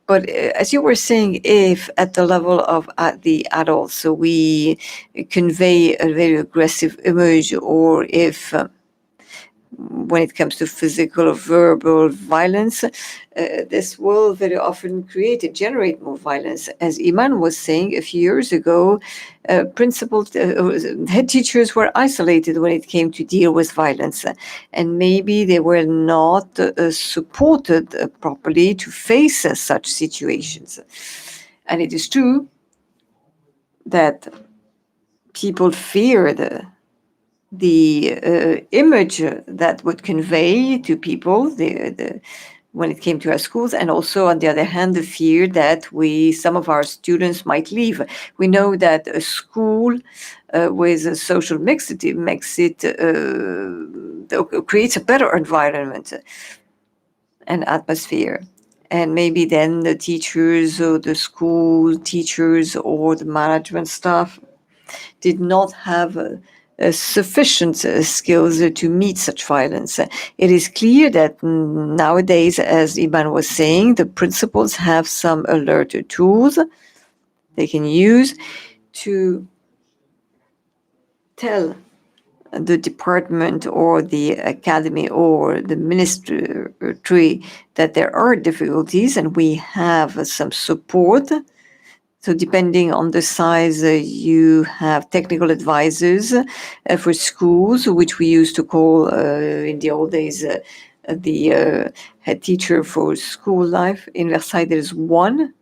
But as you were saying, if at the level of the adults, so we convey a very aggressive image, or if when it comes to physical or verbal violence, this will very often generate more violence. As Iman was saying a few years ago, head teachers were isolated when it came to deal with violence, and maybe they were not supported properly to face such situations. And it is true that people fear the image that would convey to people when it came to our schools, and also on the other hand the fear that some of our students might leave. We know that a school with a social mixity creates a better environment and atmosphere. And maybe then the teachers or the school teachers or the management staff did not have sufficient skills to meet such violence. It is clear that nowadays, as Iban was saying, the principals have some alert tools they can use to tell the department or the academy or the ministry that there are difficulties, and we have some support. So depending on the size, you have technical advisors for schools, which we used to call in the old days the head teacher for school life. In Versailles, there is one.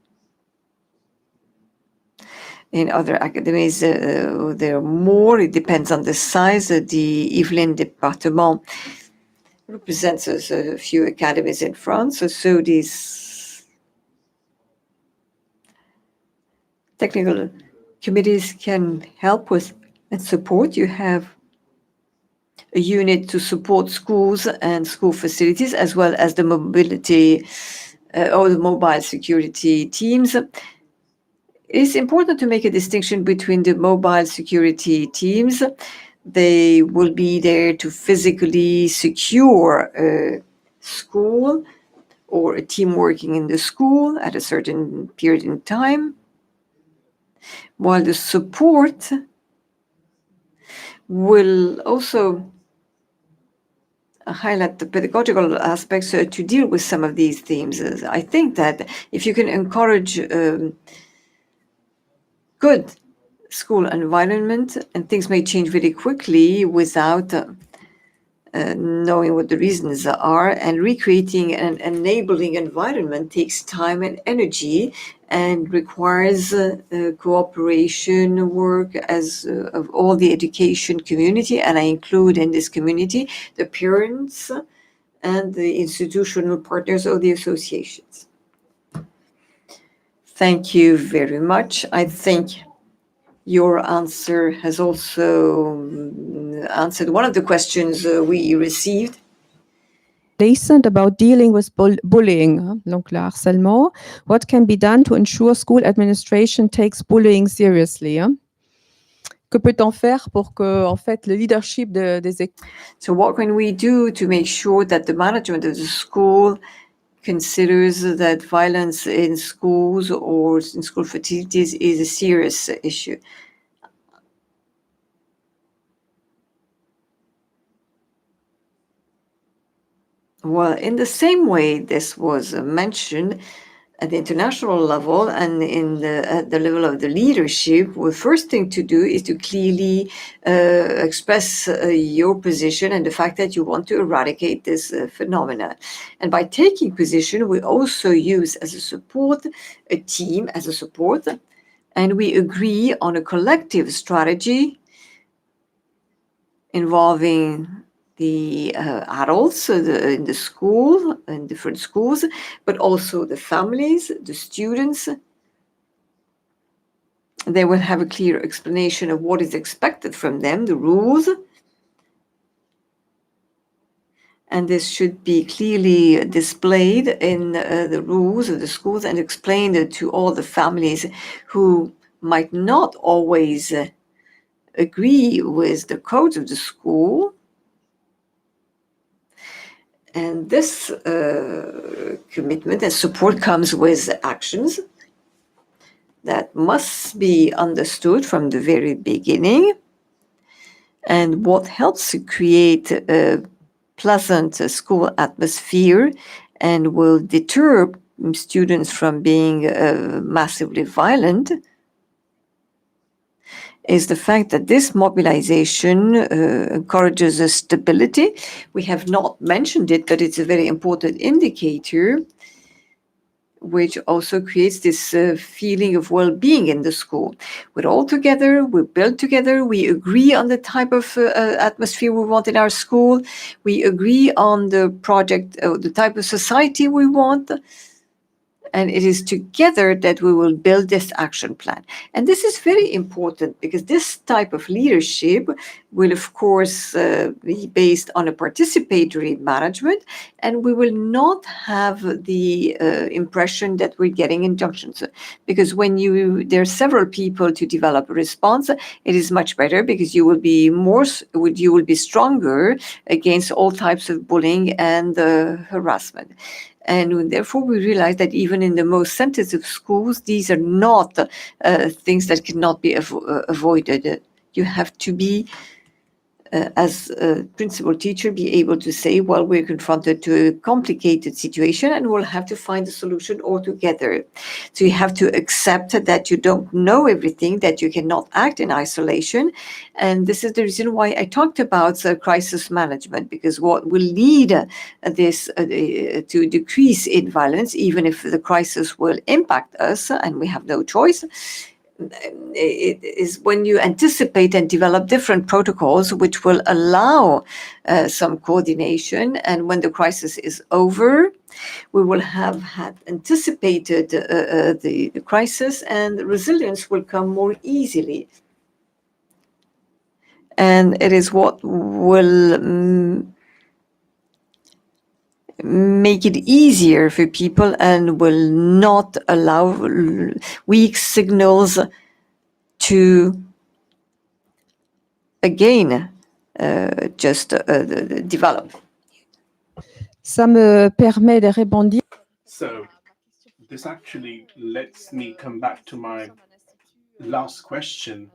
In other academies, there are more. It depends on the size. The Yvelines Département represents a few academies in France. So these technical committees can help with and support. You have a unit to support schools and school facilities, as well as the mobility or the mobile security teams. It is important to make a distinction between the mobile security teams. They will be there to physically secure a school or a team working in the school at a certain period in time, while the support will also highlight the pedagogical aspects to deal with some of these themes. I think that if you can encourage good school environment, and things may change very quickly without knowing what the reasons are, and recreating an enabling environment takes time and energy and requires cooperation work of all the education community, and I include in this community the parents and the institutional partners of the associations. Thank you very much. I think your answer has also answered one of the questions we received. Recent about dealing with bullying, donc le harcèlement. What can be done to ensure school administration takes bullying seriously? Que peut-on faire pour que, en fait, le leadership des écoles... So what can we do to make sure that the management of the school considers that violence in schools or in school facilities is a serious issue? Well, in the same way this was mentioned at the international level and at the level of the leadership, the first thing to do is to clearly express your position and the fact that you want to eradicate this phenomenon. And by taking position, we also use as a support a team as a support, and we agree on a collective strategy involving the adults in the school, in different schools, but also the families, the students. They will have a clear explanation of what is expected from them, the rules. And this should be clearly displayed in the rules of the schools and explained to all the families who might not always agree with the codes of the school. And this commitment and support comes with actions that must be understood from the very beginning. And what helps to create a pleasant school atmosphere and will deter students from being massively violent is the fact that this mobilization encourages a stability. We have not mentioned it, but it's a very important indicator, which also creates this feeling of well-being in the school. We're all together, we build together, we agree on the type of atmosphere we want in our school, we agree on the project, the type of society we want, and it is together that we will build this action plan. And this is very important because this type of leadership will, of course, be based on a participatory management, and we will not have the impression that we're getting injunctions. Because when there are several people to develop a response, it is much better because you will be stronger against all types of bullying and harassment. And therefore, we realize that even in the most sensitive schools, these are not things that cannot be avoided. You have to be, as a principal teacher, be able to say, well, we're confronted to a complicated situation and we'll have to find a solution altogether. So you have to accept that you don't know everything, that you cannot act in isolation. And this is the reason why I talked about crisis management, because what will lead this to decrease in violence, even if the crisis will impact us and we have no choice, it is when you anticipate and develop different protocols which will allow some coordination. And when the crisis is over, we will have had anticipated the crisis, and resilience will come more easily. And it is what will make it easier for people and will not allow weak signals to again just develop. Ça me permet de rebondir. So this actually lets me come back to my last question.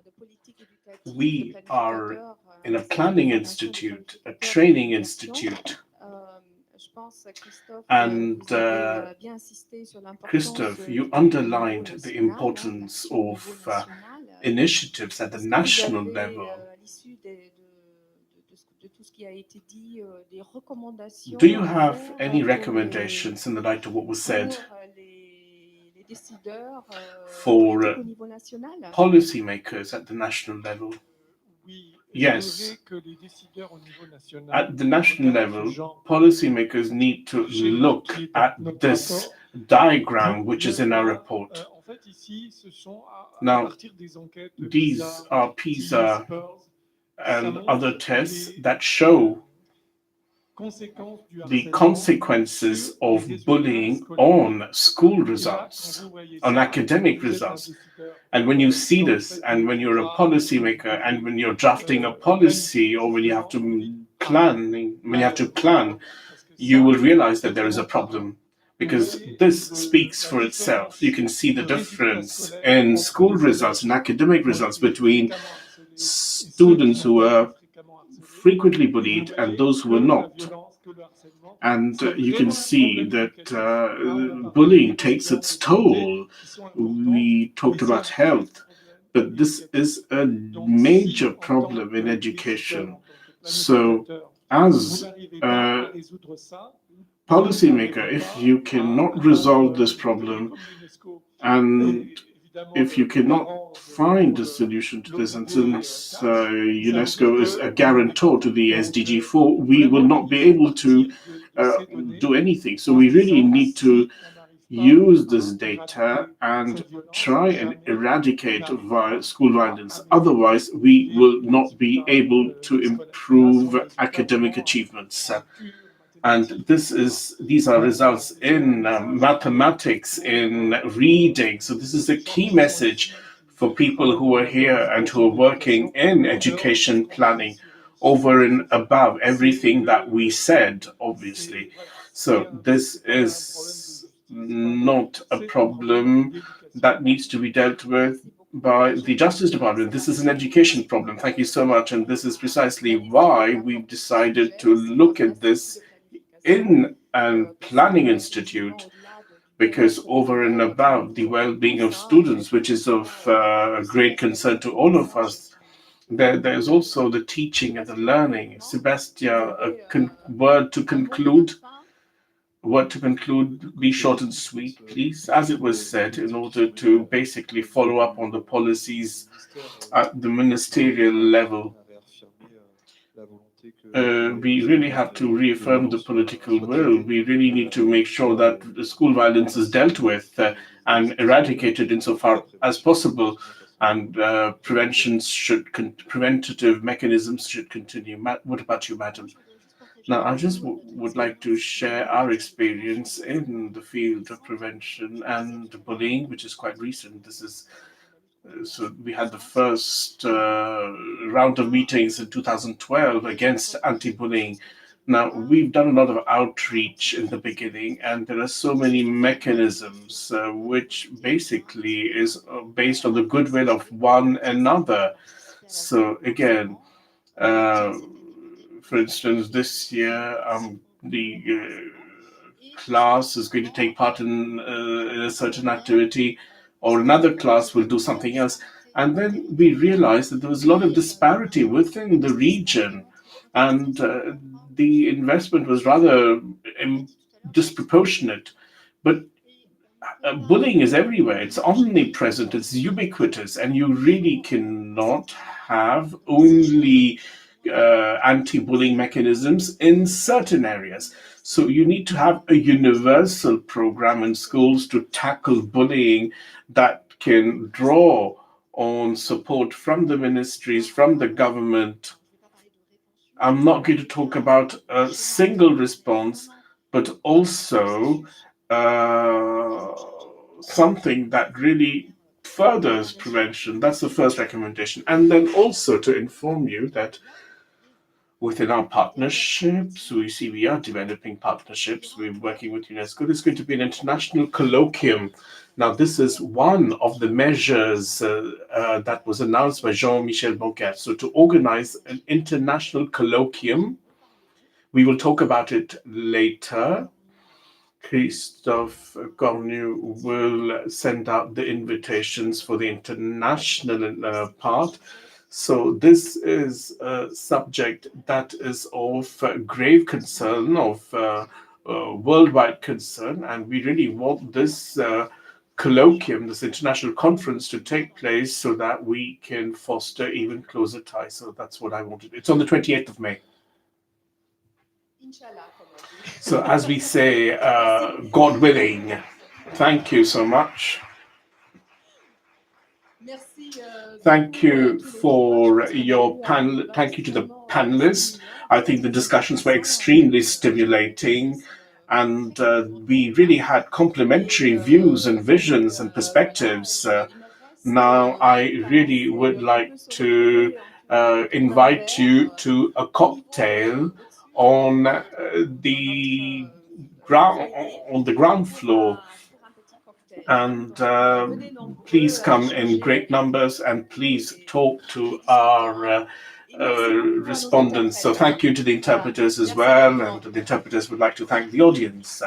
We are in a planning institute, a training institute. And Christophe, you underlined the importance of initiatives at the national level. Do you have any recommendations in the light of what was said for policymakers at the national level? Yes. At the national level, policymakers need to look at this diagram which is in our report. Now, these are PISA and other tests that show the consequences of bullying on school results, on academic results. And when you see this, and when you're a policymaker, and when you're drafting a policy, or when you have to plan, you will realize that there is a problem. Because this speaks for itself. You can see the difference in school results and academic results between students who are frequently bullied and those who are not. And you can see that bullying takes its toll. We talked about health, but this is a major problem in education. So as a policymaker, if you cannot resolve this problem, and if you cannot find a solution to this, and since UNESCO is a guarantor to the SDG 4, we will not be able to do anything. So we really need to use this data and try and eradicate school violence. Otherwise, we will not be able to improve academic achievements. And these are results in mathematics, in reading. So this is a key message for people who are here and who are working in education planning over and above everything that we said, obviously. So this is not a problem that needs to be dealt with by the Justice Department. This is an education problem. Thank you so much. And this is precisely why we've decided to look at this in a planning institute, because over and above the well-being of students, which is of great concern to all of us, there's also the teaching and the learning. Sébastien, a word to conclude? Be short and sweet, please. As it was said, in order to basically follow up on the policies at the ministerial level, we really have to reaffirm the political will. We really need to make sure that the school violence is dealt with and eradicated insofar as possible, and preventative mechanisms should continue. What about you, madam? Now, I just would like to share our experience in the field of prevention and bullying, which is quite recent. This is so we had the first round of meetings in 2012 against anti-bullying. Now, we've done a lot of outreach in the beginning, and there are so many mechanisms which basically is based on the goodwill of one another. So again, for instance, this year, the class is going to take part in a certain activity, or another class will do something else. And then we realized that there was a lot of disparity within the region, and the investment was rather disproportionate. But bullying is everywhere. It's omnipresent, it's ubiquitous, and you really cannot have only anti-bullying mechanisms in certain areas. So you need to have a universal program in schools to tackle bullying that can draw on support from the ministries, from the government. I'm not going to talk about a single response, but also something that really furthers prevention. That's the first recommendation. And then also to inform you that within our partnerships, we are developing partnerships. We're working with UNESCO. There's going to be an international colloquium. Now, this is one of the measures that was announced by Jean-Michel Blanquer. So to organize an international colloquium, we will talk about it later. Christophe Cornu will send out the invitations for the international part. So this is a subject that is of grave concern, of worldwide concern, and we really want this colloquium, this international conference, to take place so that we can foster even closer ties. So that's what I wanted. It's on the 28th of May. So as we say, God willing. Thank you so much. Thank you for your panel. Thank you to the panelists. I think the discussions were extremely stimulating, and we really had complementary views and visions and perspectives. Now, I really would like to invite you to a cocktail on the ground floor, and please come in great numbers, and please talk to our respondents. So thank you to the interpreters as well, and the interpreters would like to thank the audience.